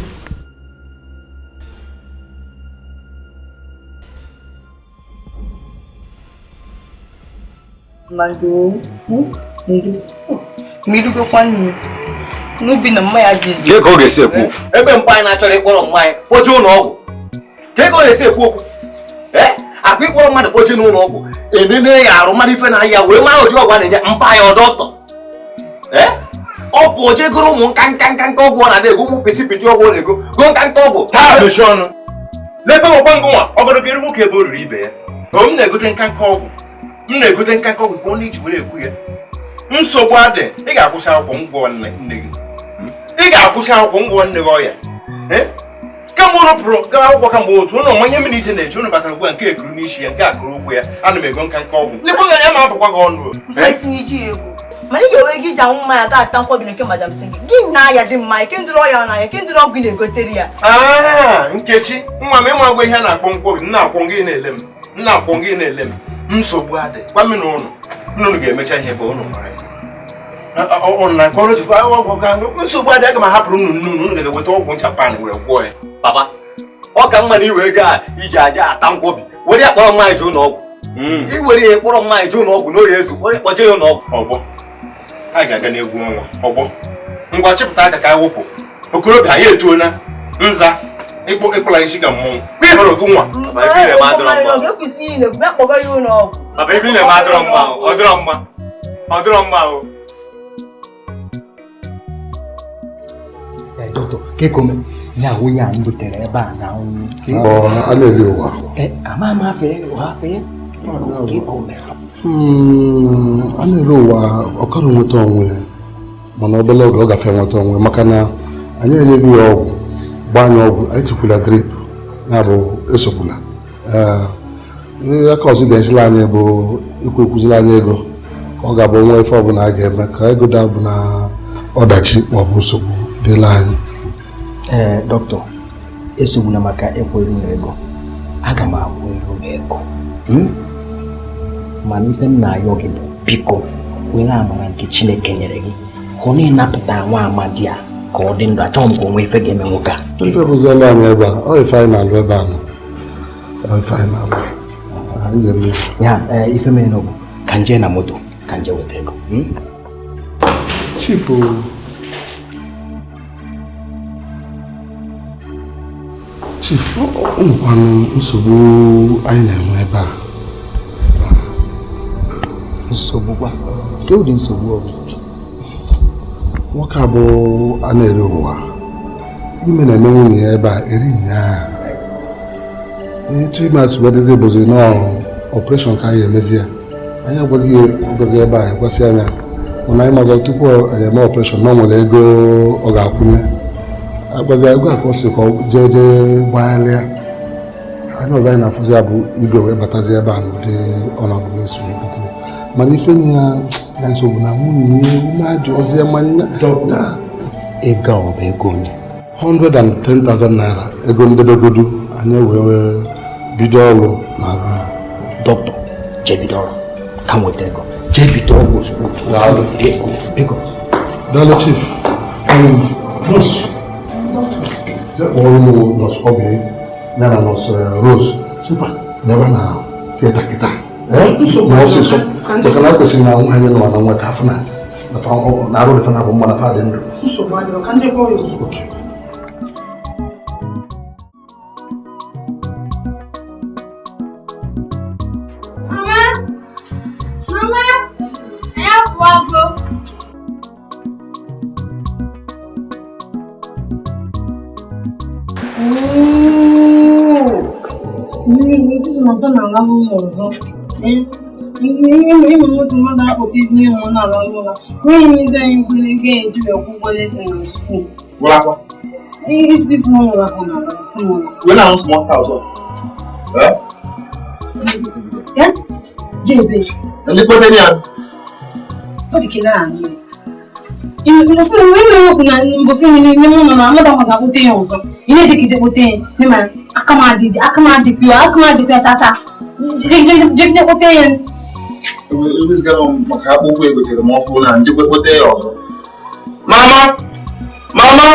mmiri n'ubi na mmanya jizi ka ọ ga-esi ekwu ebe mpa anyị na-achọrọ ịkpọrọ mmanya kpoje ụlọ ọgwụ ka ọ ga-esi ekwu okwu akwa ịkpọrọ mmadụ kpoje n'ụlọ ọgwụ enene ya arụ mmadụ ife na ahịa wee mara ụdị ọgwụ a na-enye mpa ya ọdọkịta ọ bụ oje goro ụmụ nka ọgwụ ọ na-ada ego ụmụ pịtịpịtị ọgwụ ọ na-ego go nka ọgwụ taa mechi ọnụ n'ebe ọkwa ngụ nwa ọgọdọgọ eri nwoke ebe o riri ibe ya m na-egote nka ọgwụ ka ọ na-eji were ekwu ya nsogbu adị ị ga-akwụsị akwụkwọ ngwọ nne gị ọya kemgbe ụlọ pụrụ gara akwụkwọ kamgbe otu ụlọ mmanya mmiri ije na-eji ụlọ batara ugbu a nke ekuru n'isi ya nke akụrụ ụkwụ ya ana m ego nka ọgwụ lekwa ya ma abụkwa gị ọnụ mana ị ga-enwe gị iji anwụ mmanya ga-ata nkwobi nke madam sị gị na ya dị mma ike ndịrị ọya na ya ike ndịrị ọgwụ ị na-egotere ya Nkechi nwa m ịma agwa ihe a na-akpọ nkwobi na-akwọ gị na-ele m nsogbu adị gwa m na ụnụ ga-emecha ihe bụ ụnụ mara nsogbu adị aga m ahapụrụ unu ga-eweta ọgwụ Japan were gwọọ ya papa ọ ka mma na iwe ego a iji aja ata nkwobi were ya kpọrọ mmanya ji ụlọ ọgwụ iwere ya kpọrọ mmanya ji ụlọ ọgwụ n'oge ezu kpọje ya ụlọ ọgwụ ọgbọ a ga-aga n'egwu ọnwa ọgbọ ngwa chịpụta aka ka anyị wụpụ okorobịa anyị etuona nza ịkpụla isi ka mmọnwụ ịhụrụ gị nwa papa ibi na-eme adịrọ mma o dọkịta kekome ya nwunye a m butere ebe a na a na-eri ụwa ama m afọ ya a na-ere ụwa ọkara nweta onwe mana obere oge ọ gafe nweta onwe maka na anyị enyeghị ya ọgwụ gba anya ọgwụ anyị tikwula drip ya bụ esokwula aka ọzọ ga-esila anyị bụ ekwuzila anyị ego ka ọ ga-abụ nwa ife ọbụla a ga-eme ka ego da bụ na ọdachi maọbụ nsogbu dịla anyị dọkịta esogbuna maka ekweghị m ego aga m akwụ iru ego mana ife nna ayọ gị bụ biko were amara nke Chineke nyere gị hụ na ịnapụta nwa amadi a ka ọ dị ndụ achọghị m ka onwe ife ga-eme nwoke a ife bụziela anyị ebe a ọ ife anyị na-alụ ebe a nọ ife anyị na-alụ Ya, ife me no kanje na moto, kanje wetego. Chief, Chief, nsogbu anyị na-enwe ebe a. Nsogbu kwa? Ke ụdị nsogbu ọ bụ? Nwoke a bụ a na-ere ụwa. Ime na-eme nwunye ya ebe a eri nyaa. 3 months wedịzi bụzi n'ọpụreshọn ka anyị emezi ya. Anyị agwaghị ebe a ekwesị anya. Mana anyị maga tupu eme ọpụreshọn na ọ nwere ego ọ ga-akwụnye. Agbazi ego akọsị ka jee gbagharịa. Anyị ọzọ anyị na-afụzi ya bụ igwe wee batazi ebe a n'ụdị ọnọdụ ga-eso ebute. Mana ife ya nsogbu na nwunye umeajụ ozi mmanya ego ọ bụ ego onye 110,000 naira ego ndebegodu anyị wee bido ọrụ na dọkịta jebido ọrụ ka m weta ego jebido ọrụ ozugbo daalụ chief nọọsụ kpọrọ m nọọsụ Ogbenye ya na nọọsụ Rose super bịaba na tieta kịta na ọsịsọ maka na kwesịrị na nwa anyị nọ na nwa ka afọ na arụ dị fana bụ mma na fa dị ndụ Mama! Mama!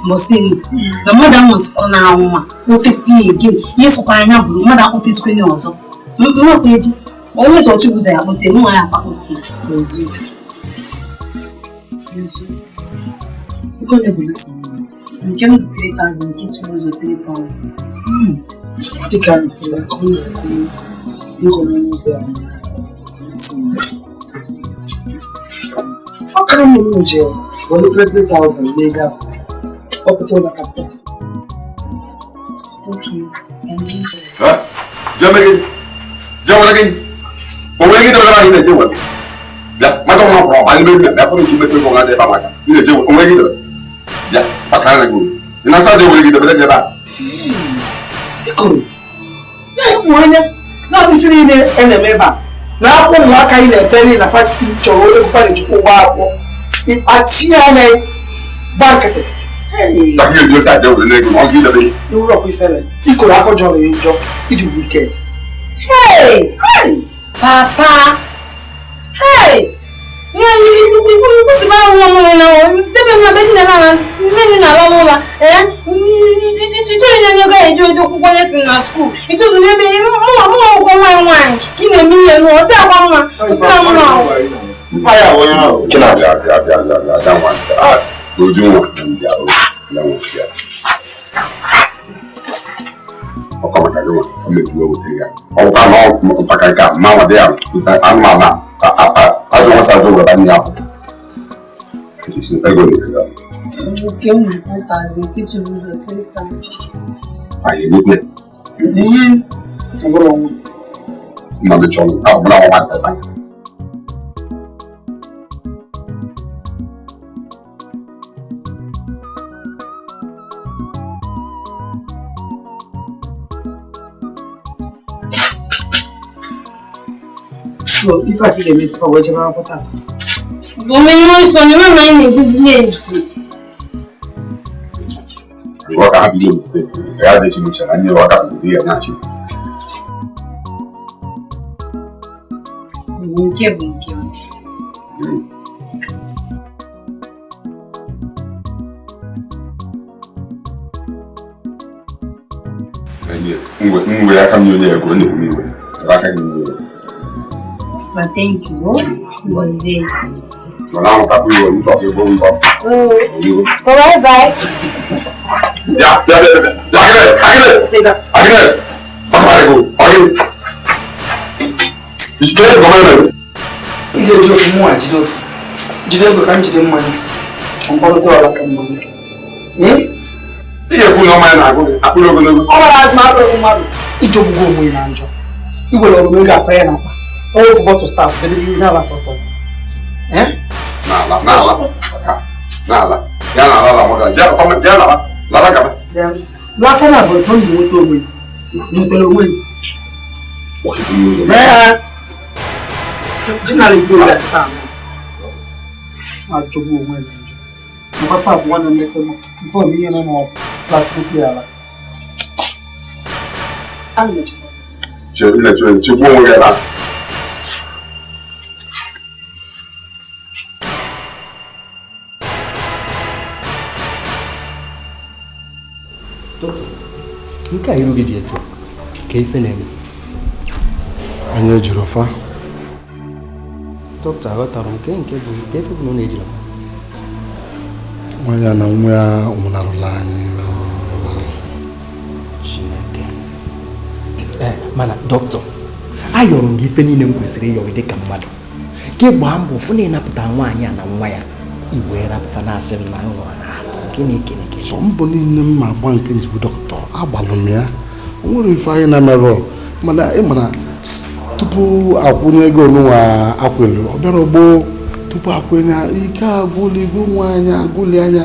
The mother was on our woman. What take me again? Yes, I have mother out this queen also. Not page. Always what you there, but they know I have faculty. You can't never listen. You can't do 3,000, get to lose 3,000. What you carry for that? You can lose them. How can you lose jail? Only 3,000 they have. Okay. Hey! Now you just sat there with the leg on you the You rock with fella. He could have a job in your job. He do wicked. Hey! Hey! Papa! Hey! Yeah, you see my woman now. If they been a bit now, maybe not all. You tell you guys enjoy the quality in our school. It was maybe more wine. Give me and what that one. Sure, if I did a miss for what you want to put up. But when you know, my mind is late. What? ka ha bido mistake ka ya dị Chineke na nyere aka bido ya na chi nke bụ nke mgbe aka m onye ego na-ewe iwe aka gị niile ma thank you ngozi mana ahụtakwa iwe m chọrọ ebo mbọ bye bye ya Agnes masara ego ọyị ike gọọmenti ị ga-eji ofu mụ jide ofu jide ego ka m jide mmanya mkpọrụta ọla ka mmadụ ị ga-ekwu na ọmanya na-agụ gị akpụrụ ogologo ọ gbara azụmahịa mmadụ iji ogbugbo onwe na njọ igwere ọrụ ego afa ya n'akpa ofu bọtụ staf debe ihe n'ala sọsọ n'ala ya na ala maka ya lala gaba n'afọ na bụ eto na-enweta onwe nwetara onwe jinara ife ya taa na-ajọgbu onwe na njọ nakwa staf nwanne mmekọ m ife ọmụ ihe nọ n'ọbụ plastik ya ala a na-echekwa chekwa onwe gị na nke a iru gị dị etu ka ife na-eme anyị ejiri ọfa dọkịta aghọtara m nke bụ nke efe bụ na ọ na-ejiri ọfa nwaanyị na nwa ya nwụnarụla anyị Chineke mana dọkịta ayọrọ m gị ife niile m kwesịrị ịyọ gị dịka mmadụ ka ị gbaa mbọ fụ na ịnapụta nwaanyị a na nwa ya iwee rapụta na-asị m na nwa gịnị sọ mbọ niile m ma agba nke njibu dọkịta agbalụ m ya o nwere ife anyị na-emerụ mana ịmana tupu akwụnye ego n'ụwa akwelu ọ bịara gboo tupu akwụnye ike agwụli igwe nwaanyị agwụli anya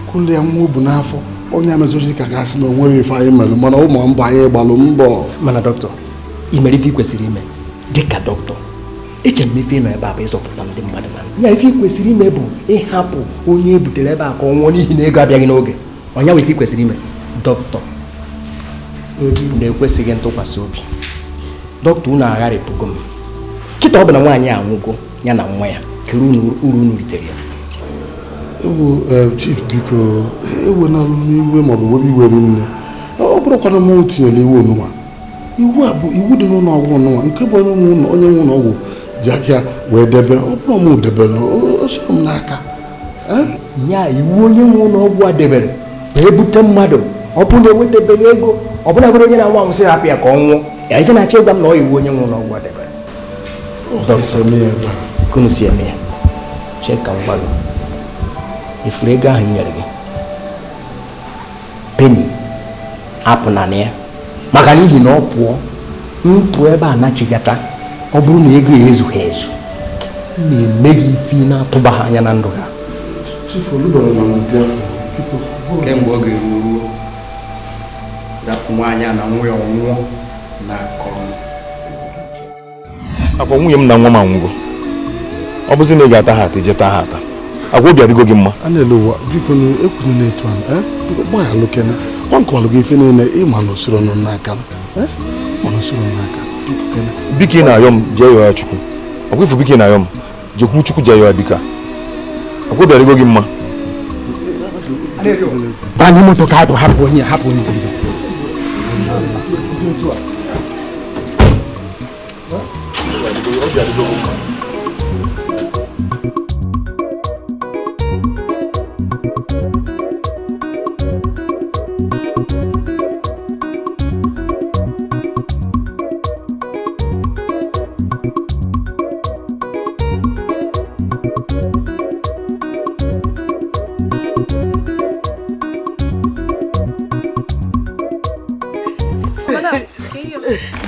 kwụli ya nwa obu n'afọ onye amezochi ka ga-asị na o nwere ife anyị mere mana ụmụ mbọ anyị gbalụ mbọ mana dọkịta ị mere ife ị kwesịrị ime dịka dọkịta eche m ife nọ ebe a bụ ịzọpụta ndị mmadụ na ya ife ị kwesịrị ime bụ ịhapụ onye e butere ebe a ka ọ nwụọ n'ihi na ego abịaghị n'oge ọnya bụ ife ị kwesịrị ime dọkịta na-ekwesịghị ntụkwasị obi dọkịta unu agharịpụgo m kịta ọ bụ na nwaanyị anwụgo ya na nwa ya kere uru unu ritere ya ewu chief biko ewenalụ n'iwe maọbụ webe iwere nne ọ bụrụkwana m tinyere iwu onụnwa iwu a bụ iwu dị n'ụlọ ọgwụ onụnwa nke bụ onye nwe ụlọ ọgwụ ji aka wee debe ọ bụrụ m debere o soro m n'aka nya iwu onye nwe ụlọ ọgwụ a debere wee bute mmadụ ọ bụ na ewetabeghị ego ọ bụla goro onye na-anwa nwụsị hapụ ya ka ọ nwụọ ya ife na-achọ ịgwa m na ọ iwu onye nwe ụlọ ọgwụ a debere kunu si eme ya chee ka m gwa gị ifuru ego ahụ nyere gị peni apụ na ya maka n'ihi na ọ pụọ mpụ ebe a nachigata ọ bụrụ na ego ya ezughị ezu na-eme gị ife na-atụbaghị anya na ndụ ha kemgbe ọ ga-eru ruo rapụ nwaanyị a na nwa ya ọnwụọ na akọrọ akwa nwunye m na nwa m anwụgo ọ bụzi na ị ga-ata ha ata ijeta ha ata agwa obi adịgo gị mma a na-ele ụwa biko na ekwuru na-etu ahụ gbaghalụ kene kwankọlụ gị ife niile ịma na osoro nọ n'aka biko ị na-ayọ m jee yọọ ya chukwu ọkwa ifu biko ị na-ayọ m jekwu chukwu jee yọọ ya bika agwa obi adịgo gị mma banye moto ka hapụ onye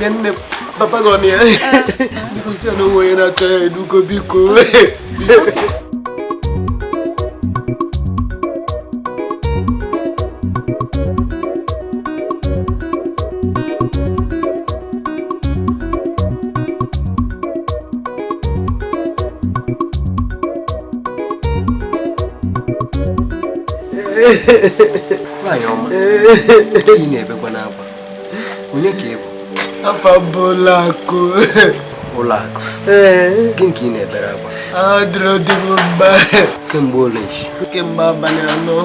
Nne papa gọ ni biko si na wo yana ta edugo biko Wanyoma. Ine ebe kwa n'akwa. Onye ka ịbụ? Afa Bolako. Bolako. Gịnị ka ị na-ebere akwa? Adịrọ dị m mba. Kemgbe ole echi? Kemgbe abalị anọ.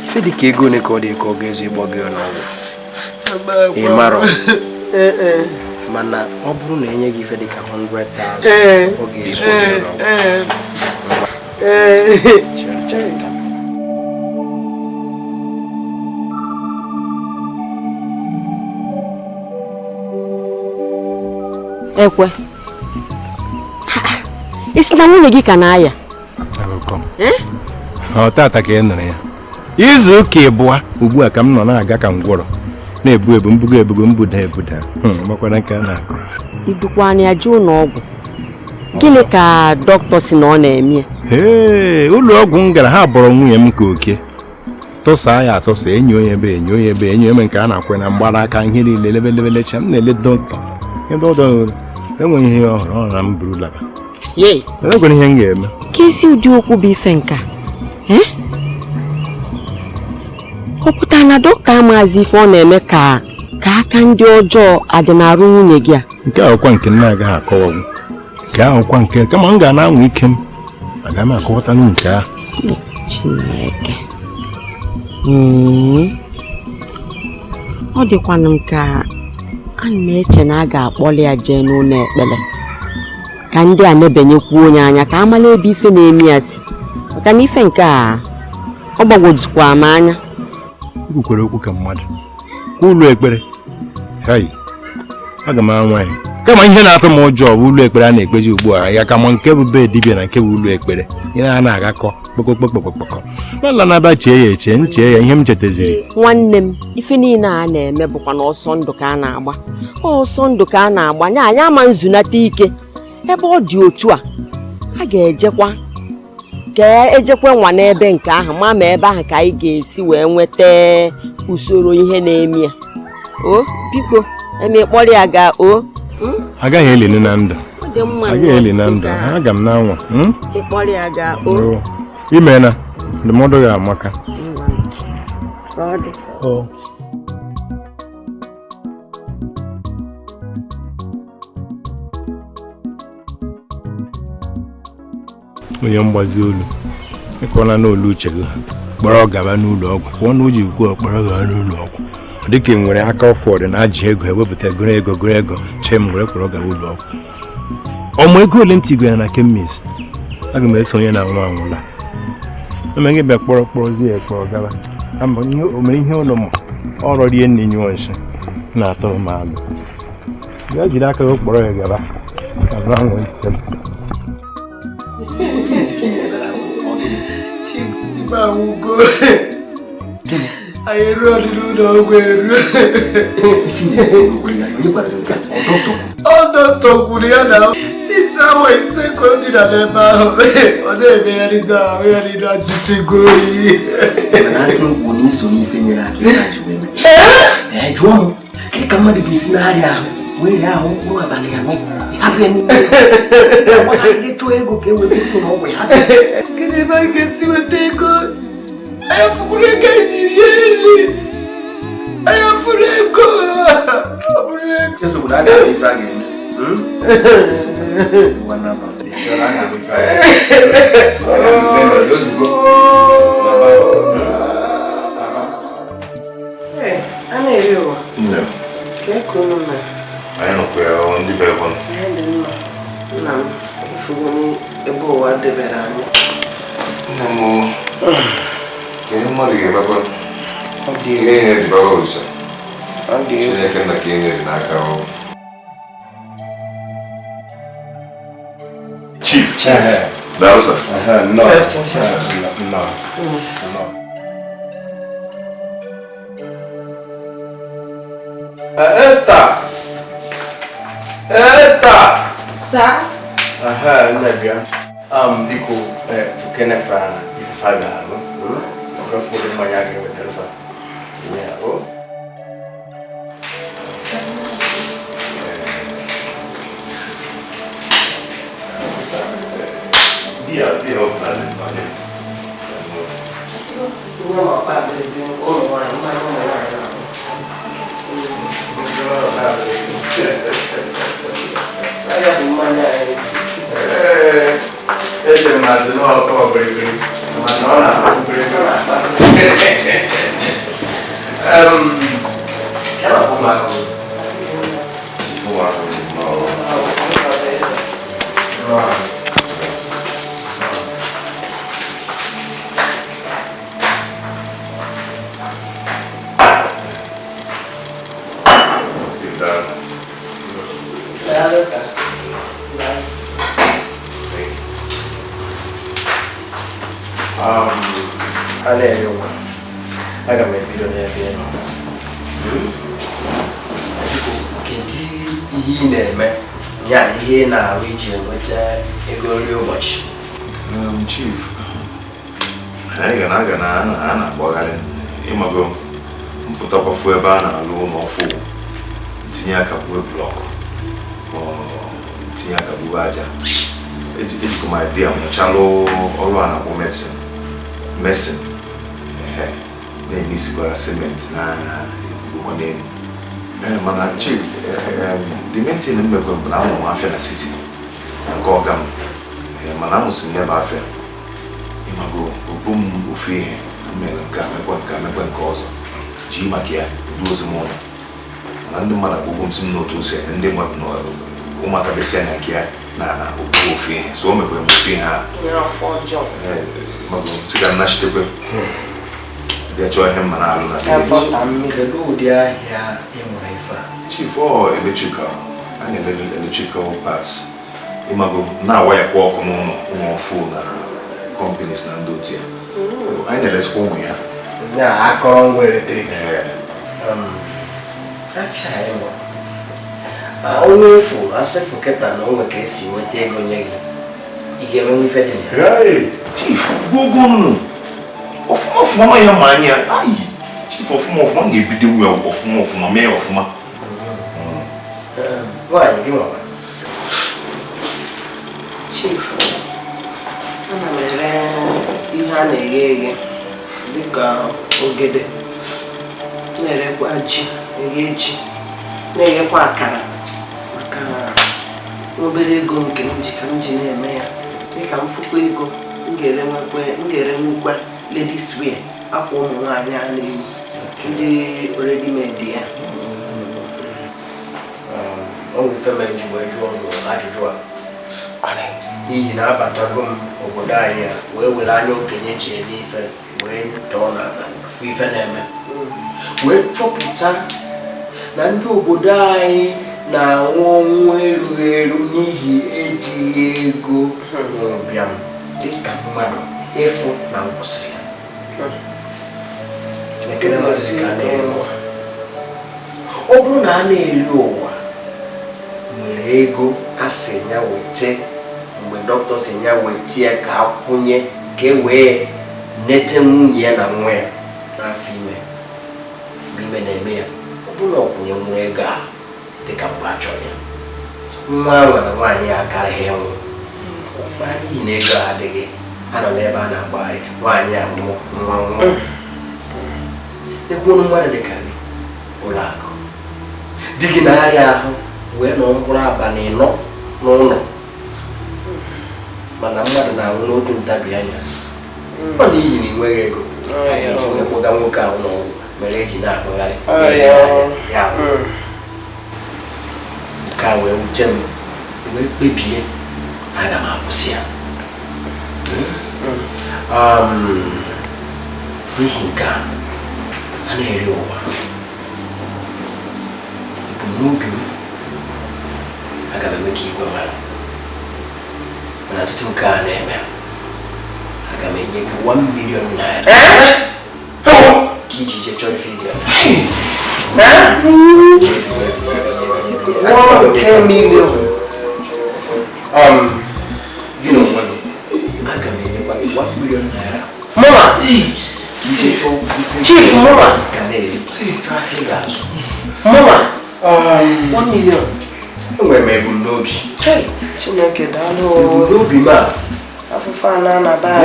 Ife dị ka ego ole ka ọ dị ka ọ ga-ezu ịgbọ gị n'ọgwụ? Ị marọ? Mana ọ bụrụ na enye gị ife dị ka 100,000 ọ ga-ezu gị n'ọgwụ. Ekwe. Isi na nwunye gị ka na-aya. Ọ tata ka ị nụrụ ya. Izu ụka ịbụa ugbu a ka m nọ na-aga ka ngwọrọ na-ebu ebu mbugo ebugo mbuda ebuda. Makwara nke a na-akụ. Idukwa anya jụ ụlọ ọgwụ. Gịnị ka dọkịta si na ọ na-eme? Ụlọ ọgwụ m gara ha bọrọ nwunye m ka oke. Tụsa ya atụsa enyi onye ebe enyi eme nke a na-akwe na mgbara aka ihe niile lebelebelecha m na-ele dọkịta. Ebe ọdọ enweghị ihe ọhụrụ ọ na m buru laba. Enweghị ihe m ga-eme. Ka isi ụdị okwu bụ ife nka. Ọ pụtara na dọkịta amaghịzi ife ọ na-eme ka aka ndị ọjọọ adị n'arụ nwunye gị a. Nke ahụkwa nke m na-agaghị akọwagwu. Nke ahụkwa nke kama m ga-na-anwụ ike m aga m akọwata nke ahụ. Chineke. Ọ dịkwanụ m ka ana m eche na a ga-akpọli ya jee n'ụlọ ekpere ka ndị a na-ebenyekwu onye anya ka amala ebe ife na-eme ya si maka na ife nke a ọ gbagwojukwa m anya. Ikwukwere okwu ka mmadụ ụlọ ekpere aga m anwa ya kama ihe na-atụ m ụjọ bụ ụlọ ekpere a na-ekpezi ugbu a ya kama nke bụ be dibịa na nke bụ ụlọ ekpere ihe a na-agakọ kpọkọkpọkpọkpọkọ n'ala na-aba chee ya eche nchee ya ihe m chetaziri. Nwanne m ife niile a na-eme bụkwa na ọsọ ndụ ka a na-agba ọsọ ndụ ka a na-agba nya anyị ama nzunata ike ebe ọ dị otu a ga-ejekwa ejekwe nwa n'ebe nke ahụ ma ebe ahụ ka anyị ga-esi wee nweta usoro ihe na-eme ya. Biko kpọrọ ya ga agaghị elele na ndụ agaghị eli na ndụ aga m na-anwa ịkpọrọ ya ga ime na ndụmọdụ ya amaka. Onye mgbazi olu ịkọla n'olu uche gị kpọrọ gaba n'ụlọ ọgwụ pụọ na uji ukwu kpọrọ gaba n'ụlọ ọgwụ dịka ị nwere aka ụfọdụ na ajị ego ewepụta gụrụ ego chee m were kpọrọ gaba ụlọ ọgwụ. Ọmụ ego ole ntị gwara na kemis aga m eso onye na nwa anwụla eme gị bịa kpọrọzie ya kpọrọ gaba o mere ihe ụlọ m ọrụ rie nne nyụọ nsị na-atọ m alụ bịa jiri aka gị kpọrọ ya gaba Ugo anyị ruo n'ụlọ ọgwụ eru dọkịta kwuru ya na 6 hours ka ọ dịna n'ebe ahụ ọ na-emegharịzi ahụ ya niile ajụchigo oyi. Jụọ m ka mmadụ ga-esi n'arịa ahụ wee rie ahụ mkpụrụ abalị anọ chụọ ego ka e were n'ọgwụ ya. Kedu ebe anyị ga-esi weta ego? Anyị fụkwuru ego anyị ji rie nri. Anyị fụrụ ego. Chief. That was no. No. Esther. Sir? Nabia. Biko, Kenefa, Faga, for the Mayagi with Telfa. Yeah, oh. Yeah. Aga m ebido n'ebe ị nọ. Kedu ihe ị na-eme ya ihe ị na-arụ iji enweta ego nri ụbọchị? Chief, anyị ga na-akpọgharị ịmago mpụtakwafu ebe a na-alụ ụlọ ọfụ tinye aka bue blọk tinye aka bue aja ejikọ ma idea nwụchalụ ọrụ a na-akpọ mesin na-eme isikwa cement na ugbo n'elu mana chief the main thing mmekwe bụ na amụ afịa na city na nke ọga m mana amụsị m ya bụ afịa ịmago okpu m ofu ihe mere nke amekwe nke ọzọ ji maka ya udu ozi m ụlọ mana ndị mmadụ agbụgbọ m si m n'otu osi ndị mmadụ na ụmụaka besi anya nke ya na okpu ofu ihe so o mekwe m ofu ihe a si ka nnachitekwe bịa chọọ ihe mma na-alụ na kedu ụdị ahịa ị nwere ife a? Chief, electrical and electrical parts. Imago na-awa ya kwa ọkụ n'ụlọ ọfụ na companies na ndị otu ya. Anyị na-elesikwa ụmụ ya. Na akọrọngwa eletrik. Afịa anyị nwa. Onye efu asịfụ kịta na onwe ka esi nweta ego nye gị. Ị ga-enwe ife dị ya? Chief, gogo nnu. Ọfụma ya ma anya. Chief, ọfụma na-ebido nwe ọfụma mee ọfụma. Nwaanyị gị nwa? Chief, ana m ere ihe a na-eghe dịka ogede, na-erekwa ji, eghe ji, na-eghekwa akara maka obere ego nke m ji na-eme ya. Dịka mfukwa ego m ga-erenwukwa ladies wear, akwa ụmụ nwaanyị a na-eyi ndị already made ya. Onwe ife m ji wee jụọ ajụjụ a n'ihi na abatago m obodo anyị wee were anya okenye ji ele ife wee tọọ na afụ ife na-eme wee chọpụta na ndị obodo anyị na-anwụ ọnwụ erughị eru n'ihi ejighị ego n'ụbịam dịka mmadụ ịfụ na nkwụsị ọ bụrụ na a na-eri ụwa nwere ego a sị ya wete mgbe dọkịta sị ya wete ya ka akwụnye ka e wee nete nwunye ya na nwa ya n'afọ ime mgbe ime na-eme ya ọ bụrụ na ọkwụnye nwere ego a dịka mgbe a chọrọ ya nwa a nwere nwaanyị ya akarịghị ịnwụ mana n'ihi na ego adịghị a nọ n'ebe a na-agbagharị nwaanyị a nwụọ nwa nwa ekwunu mmadụ dịka gị ụlọ akụ di gị na-arịa ahụ wee nọ mkpụrụ abalị nọ n'ụlọ mana mmadụ na-anwụ n'otu ntabi anya ọ n'ihi na enweghị ego anyị eji wee kpụga nwoke ahụ n'ọgwụ mere eji na-akpagharị ya nke a wee wute m wee kpebie aga m akwụsị ya n'ihi nke a na-eri ụwa ebumnobi m aga m eme ka igwe mara mana tutu nke a na-eme aga m enye gị 1 million naira ka iji je chọrọ ife dị gị na onwe m aga m enyekwa gị 1 million naira mama Chief mama ka na-eri trafik ga-azụ mama 1 million enwere m ebumnobi Chineke daalụ ebumnobi m a afụfụ a na-anaba na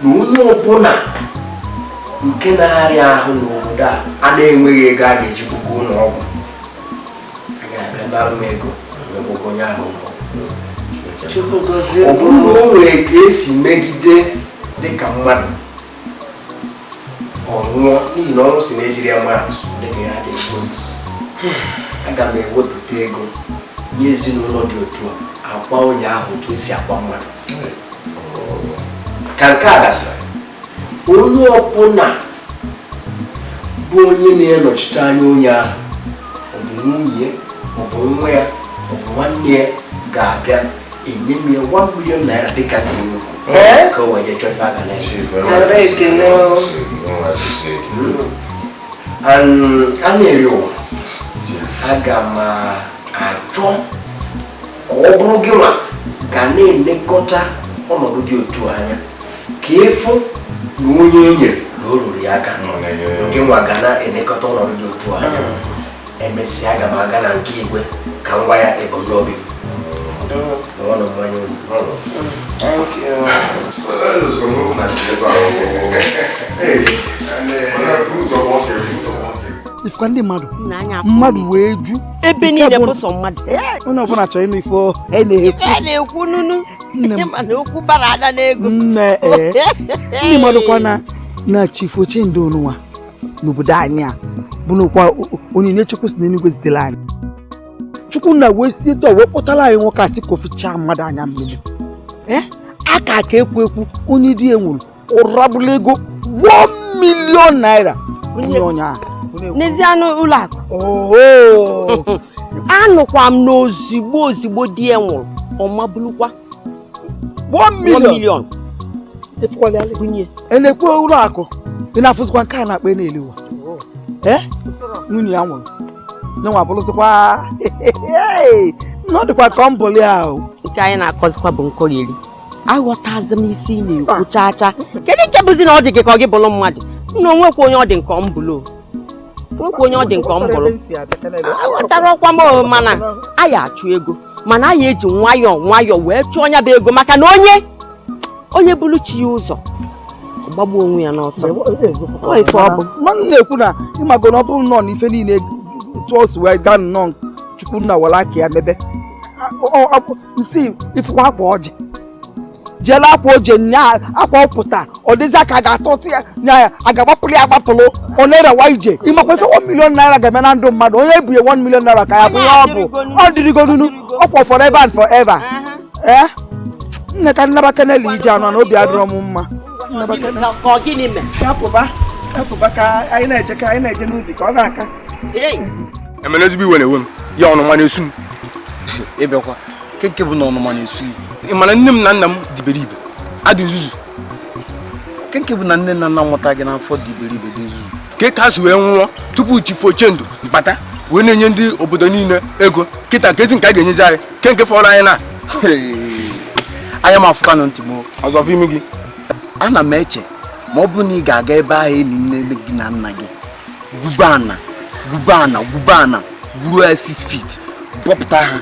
onye ọbụla nke na-arịa ahụ n'obodo a na-enweghị ego a ga-eji puku ụlọ ọgwụ a ga-abịa nara m ego megbogo onye ahụ ọ bụrụ na o nwere ka esi megide dịka mmadụ ọ nwụọ n'ihi na ọnwụ si na ejiri ya maa dịka ya dị aga m ewepụta ego nye ezinụlọ dị otu a akwa onye ahụ otu esi akwa mmadụ. Ka nke a gasịrị, onye ọbụla bụ onye na-anọchite anya onye ahụ, ọ bụ nwunye, ọ bụ nwa ya, ọ bụ nwanne ya, ga-abịa enye m ya 1 million naira dịka si m ka o wee chọọ ife aga na a na-eri ụwa. Aga m achọ ka ọ bụrụ gị nwa ga na-elekọta ọnọdụ dị otu anya ka ịfụ na onye e nyere na o ruru ya aka, nke nwa ga na-elekọta ọnọdụ dị otu anya. Emesịa aga m aga na nke igwe ka m gwa ya ebumnobi m. Thank you. Ifukwa ndị mmadụ wee ju ebe niile bụ sọ mmadụ. Onye ọbụla chọrọ ịnụ ifo na-ekwu nunu mana okwu bara ada n'ego. Ndị mmadụ kwa na Chief Ochendo Onụwa n'obodo anyị a bụ n'okwa onyinye Chukwu si n'eluigwe zitere anyị. Chukwu na wee si etu wee kpọtara anyị nwoke asị ka ofichaa mmadụ anya mmiri. Aka ka ekwu onye di enwuru ụrabụla ego 1 million naira onye ahụ. N'ezie ụlọ akụ. Anụkwa m n'ozigbo di ya nwụrụ ọma bụrụkwa 1 million. Elekwe ụlọ akụ ị na-afụzikwa nke a na-akpa n'elu ụwa. Nwunye ya nwụrụ nwa bụrụzikwa n'ọdịkwa ka mbụli ahụ. Nke anyị na-akọzikwa bụ nkọrịrị. Aghọtazi m isi na-ekwu chacha. Kedu nke bụzi na ọ dị gị ka ọ gị bụrụ mmadụ? Nna onwekwa onye ọ dị nke ọ mbụlụ. Nwekwa onye ọ dị nke ọ mbụlụ. Aghọtara ọkwa m mana anyị achụ ego mana anyị eji nwayọọ wee chụọ onye bụ ego maka na onye bụrụ chi ya ụzọ gbagbuo onwe ya n'ọsọ. Ife ọ bụ mmanụ na-ekwu na ịmago na ọ bụrụ nọ n'ife niile tụọ si wee gaa nnọọ Chukwu nna were aka ya mebe nsi ifukwa akwa ọjị jela akwa oje nya akwa pụta ọ dịzi aka ga-atọtụ ya nya aga-agbapụrụ ya agbapụrụ ọ na-erewa ije ịmakwa ife 1 million naira ga-eme na ndụ mmadụ onye ebunye 1 million naira ka ya bụ ya ọ bụ ọ dịrịgo nunu ọkwa forever and forever. Nne ka nnaba keneli ije anọ na obi adịrọ m mma. Hapụba ka anyị na-eje n'ubi ka ọ na-aka. Emene ezigbo iwe na-ewe m ya ọnụma na-esu m ịbịakwa nke bụ na ọnụma na-esu ị mana nne m na nna m diberibe adị nzuzu. Nke bụ na nne na nna nwụta gị n'afọ diberibe dị nzuzu ka ha si wee nwụọ tupu Chief Ochendo bata wee na-enye ndị obodo niile ego kịta ka ezi nke a ga-enyezi anyị nke fọrọ anyị na anya m afụka na ntị m ọzọ fụ imi gị. Ana m eche ma ọ bụ na ị ga-aga ebe ahụ enyi nne gị na nna gị gwube ana gwuru 6 feet bọpụta ha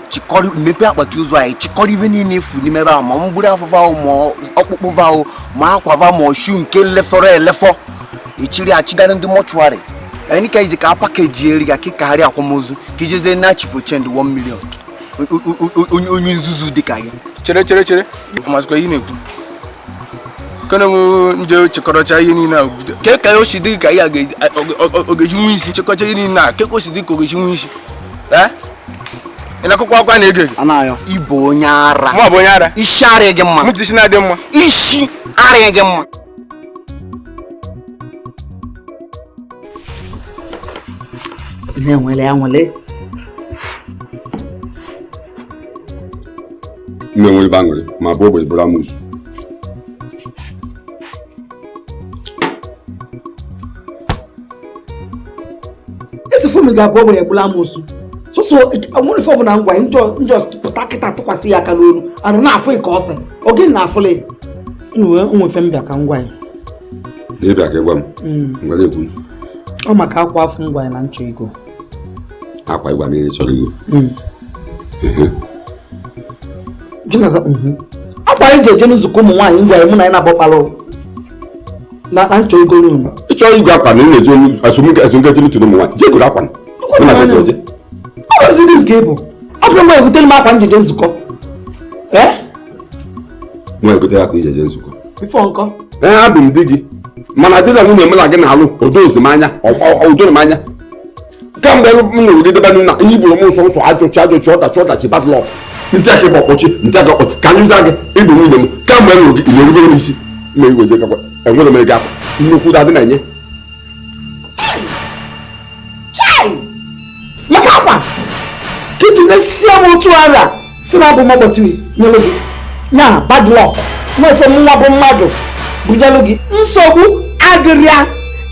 chịkọrọ mepe akpati ụzọ anyị chịkọrọ ibe niile efu n'ime ebe ahụ ma mgburu afụfa ahụ ma ọkpụkpụ ahụ ma akwava ma ọshu nke lefọrọ elefọ echiri achịgara ndị mọchụarị anyị ka iji ka a pakeji eri ga kịkagharị akwamozu ka ijezie na Chief Ochendo 1 million onye nzuzu dịka gị. Chere amazikwa ihe na-ekwu kana nje chịkọrọcha ihe niile ahụ ka ya osi dị ka ya ga-eji nwe isi chịkọcha ihe niile a ka osi dị ka ogeji nwe isi ị na-akụkọ akwa na ego ịbụ onye ara mụ bụ onye ara isi arịa gị mma isi na-adị mma isi arịa gị mma. Nwele ime nwe ibe aṅụrị ma bụ ogbe bụrụ amụsụ. Esi fumi ga-abụ ogbe egbula amụsụ soso onwere ife ọbụla ngwa njọ pụta kịta tụkwasị ya aka n'olu arụ na-afụ ka ọsị oge na-afụle nwe fe mbịa ka ngwa ya ịbịa ka ịgwa m ngwara ekwu ọ maka akwa afọ ngwa ya na nchọ ego akwa ịgwa niile chọrọ ego akwa anyị ji eje n'ụzụkọ ụmụ nwaanyị ngwa ya mụ na anyị na-agbakpalụ na nchọ ego n'ụlọ ịchọrọ igwe akwa na ị na-eje asụmike n'utu ụmụ nwaanyị jee goro akwa ọrụzi dị nke bụ ọ bụrụ nwa egotere m akwa njeje nzukọ nwa egotere akwa ijeje nzukọ bifo nkọ abụ m di gị mana di na nwunye m na gị na-alụ odozimanya Kamgbe m nụrụ gị debe na ihe iburu m nsọ ajụchi ọdachi badlọ ndị aka ịgba ọkpọchi ndị aka ọkpọchi ka anyị zaa gị ịbụ nwunye m kamgbe m nụrụ gị na-erubere m isi ma iweje kakwa enwere m ego akwa nnukwu dadị na-enye maka akwa ka iji na-esi m otu ara si na abụ m ọgbọtiri nyelụ gị ya badlọk n'ofe nwa bụ mmadụ bunyelụ gị nsogbu adịrị ya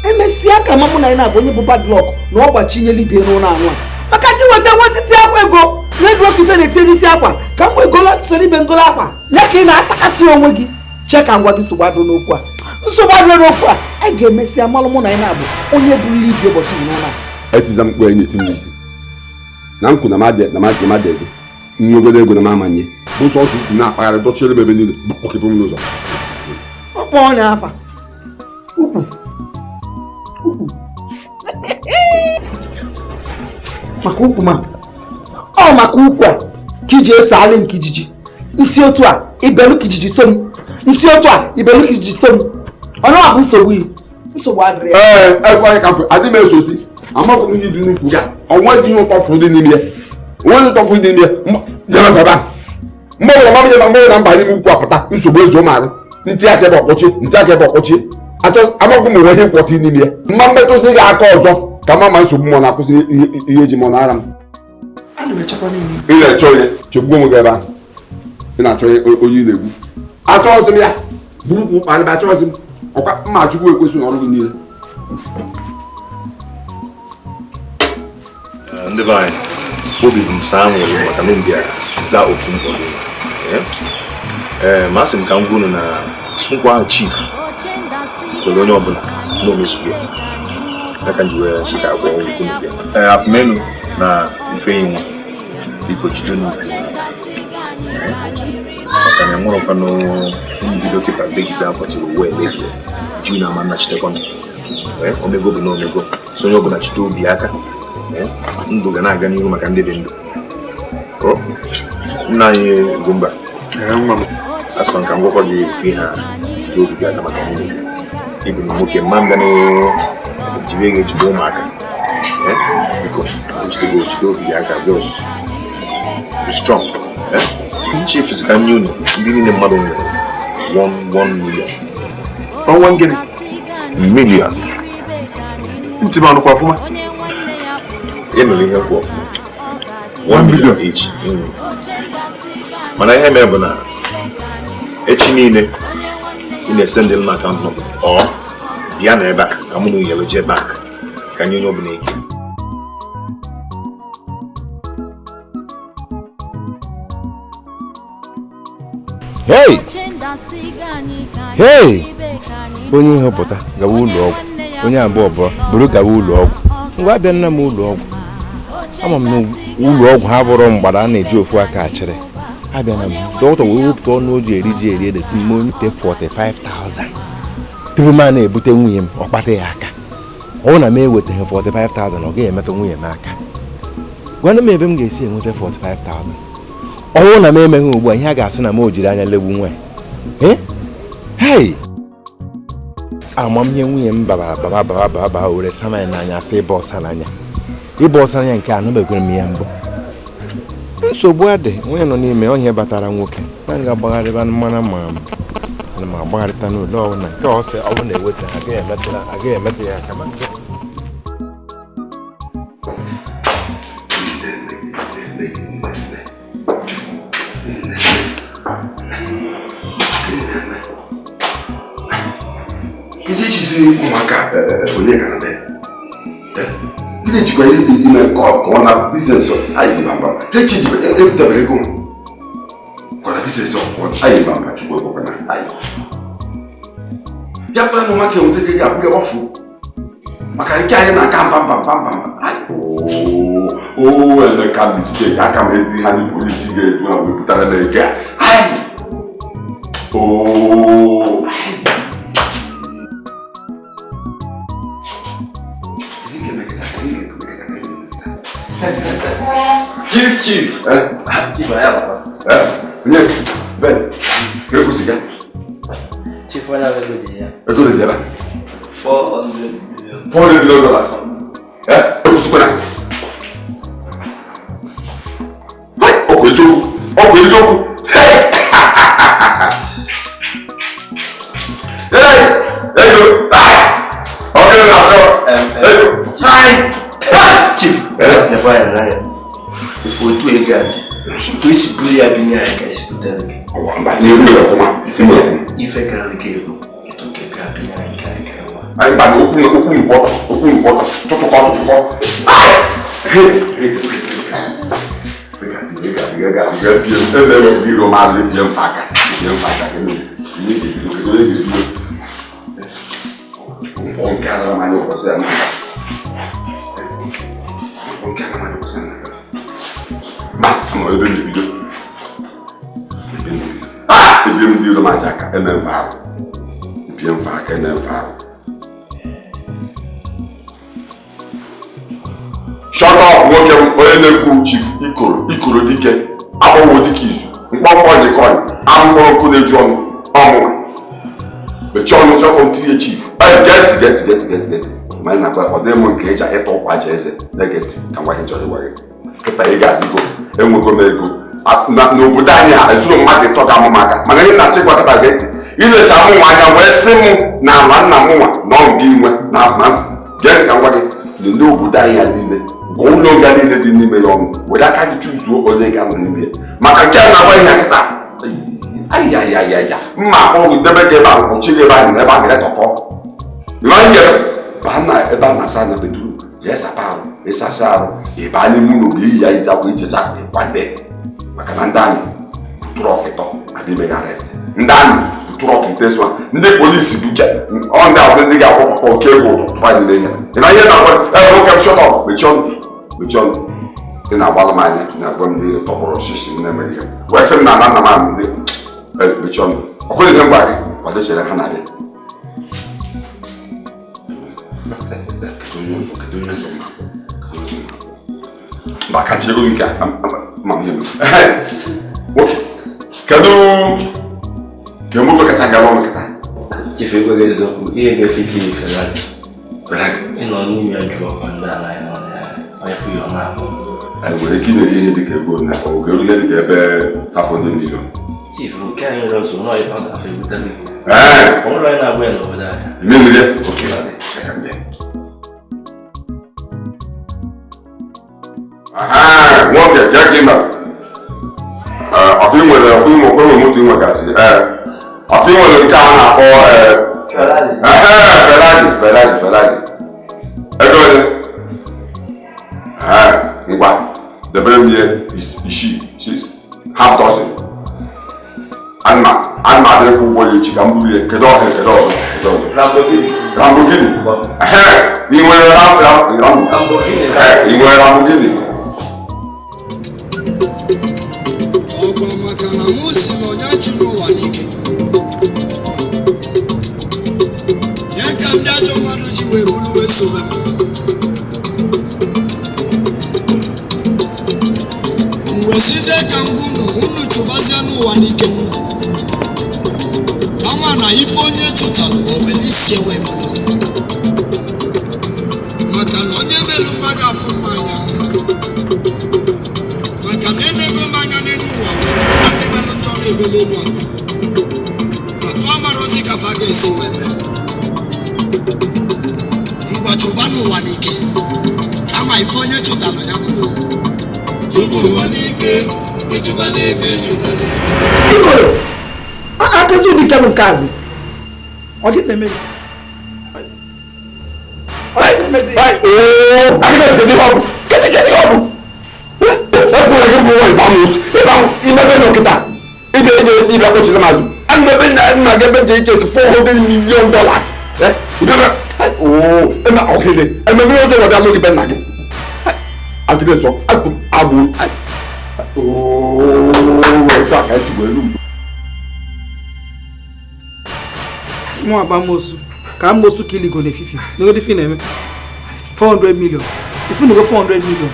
emesịa ka mụ na anyị na-abụ onye bụ badlọk na ọ gbachinyela ibe n'ụlọ anwa maka gị weta nwetiti akwa ego na-edu oke ife na-eti n'isi akwa ka mgbe ego soro ibe ngolo akwa ya ka ị na-atakasị onwe gị chee ka ngwa gị nsogbu adịrị n'okwu a a ga-emesịa malụ mụ na anyị na-abụ onye bụrụla ibi ụbọchị n'ụlọ a etiza mkpọ enyi eti n'isi na nkwu na mmadụ ego nwegodo ego na m amanye bụ nsọ ọsọ ukwu na-akpagharị dọchiere m ebe niile kpọkịpụ m n'ụzọ ọkpọ ọnya afa ukwu maka ukwu ma ọ maka ukwu a ka iji eso alị nke ijiji nsi otu a ibelu ka ijiji so m nsi otu a ibelu ka ijiji so m ọnụ a bụ nsogbu adịrị ya ekweghị ka mfe adị m esosi amaghị m ihe dị n'ukwu ya ọnwezi ihe ụtọ fụrụ dị n'ime ya onwezi ụtọ fụrụ dị n'ime ya jemefeba mgbe ọbụla mabụ ya mgbe na mba n'ime ukwu apụta nsogbu ezo marụ ntị aka ebe ọkpọchi amaghị m nwe ihe nkwọta n'ime ya mma mmetụsị gị aka ọzọ ka mama nsogbu mọ na-akwụsị ihe eji mọ n'ara m ị na-echọ ihe chegbuo onwe gị ebe ahụ ị na-achọ onye ị na-egbu achọghịzị m ya burukwu kparịba achọghịzị m ọkwa mma chukwu ekwesị n'ọrụ gị niile ndị be anyị obi bụ m saa nwere maka na mbịa za okwu mkpọrọ ma asị m ka m gwunu na nkwa ahụ chief kwere onye ọbụla na omesugo ya ka nji wee sị ka agwọ okwu mbịa afụmenu na ife inwe biko jide n'ukwu maka na enwerọkwanụ mbido kịta begide akwatiri wee mebie ju na ama nnachitekwana omego bụ na omego so onye ọbụla jide obi aka ndụ ga na-aga n'ihu maka ndị dị ndụ nna anyị Ugomba asịkwa nka m gwakwa gị ofu ihe a jide obi gị aka maka nwunye gị ịbụ na nwoke mma m ga na-ejibe gị ejide ụmụaka biko jide obi gị aka just be strong chief si ka nye unu ndị niile mmadụ nwere 1 million ọnwa ngịnị million ntị m anụkwa ọfụma ị nụrụ ihe kwụ ọfụma 1 million each mana ihe mere bụ na echi niile ị na-ese ndị na akaụntụ nọmba ọ bịa na ebe a ka mụ na uyelu jee bank ka nye onye ọbụla eke Hey! Onye nhọpụta gawa ụlọ ọgwụ, onye abụọ bụọ bụrụ gawa ụlọ ọgwụ. Ngwa abịa nna m ụlọ ọgwụ. Ama m na ụlọ ọgwụ ha bụrụ mgbada a na-eji ofu aka achịrị. Abịa na m dọkịta wee wepụta ọnụ o ji eri edesi m onye te 45,000. Tupu m na-ebute nwunye m ọ kpata ya aka. Ọ na m ewetaghị 45,000 ọ gaghị emefe nwunye m aka. Gwana m ebe m ga-esi enweta 45,000. Ọnwụ na m emeghị ugbu a ihe a ga-asị na m o jiri anya legbu nwa ya. Hey! Amamihe nwunye m baba were sama ya n'anya sị ịba ọsa n'anya. Ịba ọsa n'anya nke anụbeghị m ya mbụ. Nsogbu adị nwunye nọ n'ime onye batara nwoke na nga agbagharịba mmanụ ma agbagharịta n'ụlọ ọbụla nke ọsọ ọ bụ na-eweta agaghị emetụ ya aka ma ụmụaka onye gara be gịnị jikwa ime nke ọ na biznes anyị dị mba echi ji ebutebere ego kwana biznes ọkwụkwọ anyị dị mba chukwu ekwekwe na anyị ya kpara na ụmụaka enweta gị ga-abụghị ọfụ maka nke anyị na-aka mba emeka mistake aka m edi ha ndị polisi ga-edu ha wepụtara na ego anyị Chief. Chief ayala. Yeah. Ben. Kau kusikan. Chief mana ego dia? Ego dia lah. $400 million. $400. Aku suka. Chief, if we do a guard, please put your opinion. I can see that. If I can give you, it will get your opinion. I'm by open water. Shut up, welcome, Chief Ikoro Dikeh. Abo Dikeh. Mkpọkpọ the coin. I'm going to put John. But John is not Chief. Get. My number or them one cage at all watches. Negative. And why enjoy the way. Ketaiga go. And we'll go. No Budania. I don't market talk. I'm a market. Man, I check what I get. Ile tamu wanya wesimu na manna muwa no ngimwe na man get ka wage le no budaya dine go no ga dine dine me yom we da ka choose o le ga no ni maka ke na wa ya kita ay ma o debe ke ba o chige ba ni ba ni toko yo ye ba na sa na bedu yes apa esa sa e ba ni mu no bi ya ita ko ije ta kwa de maka na ndani tro ke to abi me ga arrest ndani truck this one. The police be on that when they got a cable to find the name. And I hear that one, everyone shut up. With John, in our Balamania, in our one top of Shishi in America. Western man, with John. I couldn't come back, but they should have had it. But I can't tell you, Mammy. Okay. Cadu. Kemuto kachangalo mkata. Chief Igwezo, iye gefiki Ferrari. Ino nimi ajua pandala ino ayafu yona. Agwe kine iye Dikeh na ogelu ye Dikeh be 500 million. Chief, can you also know if I'm after with them? All right now we're over there. Million. Okay. Aha, what the jagima. Afimu magasi. Afimu le kana ko Ferrari. Ferrari. Egole. Ngwa. The premier is she. She's half dozen. Anma de ku wo chikambuye kedo. Lamborghini. Ni we Lamborghini. Ni we Lamborghini. Makana musi moja chuno wanike. Yanka mdajo manuji we buluwe sobe. Mwesize kanguno unu chubasi anu wanike. Kama na ifonye chutalu obelisi webo. Makana onye melu maga fumanya. Makamene go manya nenu wa. Afama rosi kafage siwebe. Mkwachubanu wanike. Kama ifonye chutalo nyakudu. Chubu wanike. Ichubane chutale. Ikoro. Akazu Dikeh mkazi. Odi nemeli. Oi nemezi. Akita de hobu. Kete hobu. $400 million. $400 million. If you go 400 million.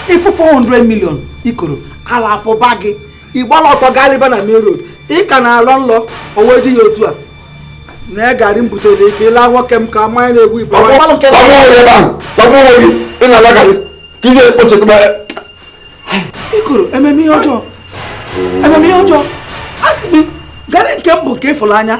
If 400 million, Ikoro, ala po bagi, ibala to galiba na main road. I kana run lo, owedi yotua. Na gari mbutole ke la nwoke m ka mai na egwu ibo. Omo Ikoro, ememi ojo. Ememe ihe ọjọọ. Asị m garị nke m bụ nke ịfụrụ anya.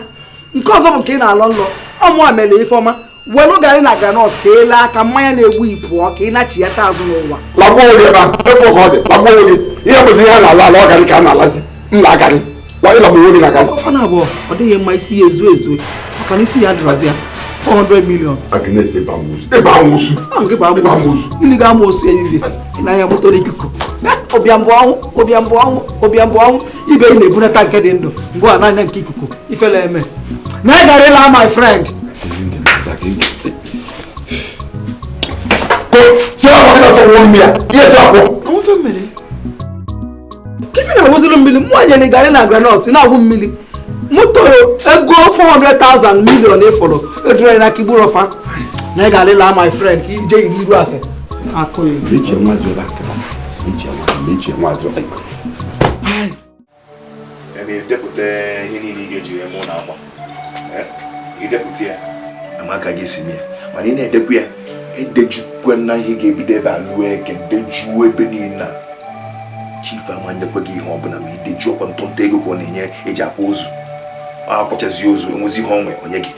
Nke ọzọ bụ nke ị na-alọ nlọ. Ọmụ a mere ife ọma. Welu garị na granọt ka ele aka mmanya na-egbu ipụọ ka ị nachiyata azụ n'ụwa. Lagbuo ebe a, efu ka ọ dị, lagbuo oge. Ihe bụzi ihe a na-ala ala ọ garị ka a na-alazi. M na-agarị. Ịlagbuo oge na-agarị. Ọfana abụọ, ọ dịghị mma isi ya ezu ezu. Maka na isi ya dụrazi ya. 400 million. Agnes ebe amosu. Ebe amosu. Nke bụ amosu. Ili ga amosu evivi. Na ya moto ikuku. Obiambụ ọnwụ. Ibe ị na-ebunata nke dị ndụ. Mgbe a naanị nke ikuku. Ifele eme. Na ị gara ịla my friend. Kifi na wozulu mmiri mwanye ni gari na granot na agwụ mmiri. Moto ego 400,000 million efolo. Edure na kiburo fa. Na ị gara ịla my friend ka ije iri iru afe. Akọ ya. Mechi nwazi oba. Mechi nwazi oba. Depute ihe niile ị ga-eji eme ụlọ akwa. Idepụta ya amaka gị si ya mana ị na-edekwa ya edejukwe na ihe ga-ebido ebe a lụọ eke dejuo ebe niile na chief amanyekwa gị ihe ọbụla ma idejuokwa ntụntụ ego ka ọ na-enye eji akwa ozu akwachazi ozu enwezi ihe onwe onye gị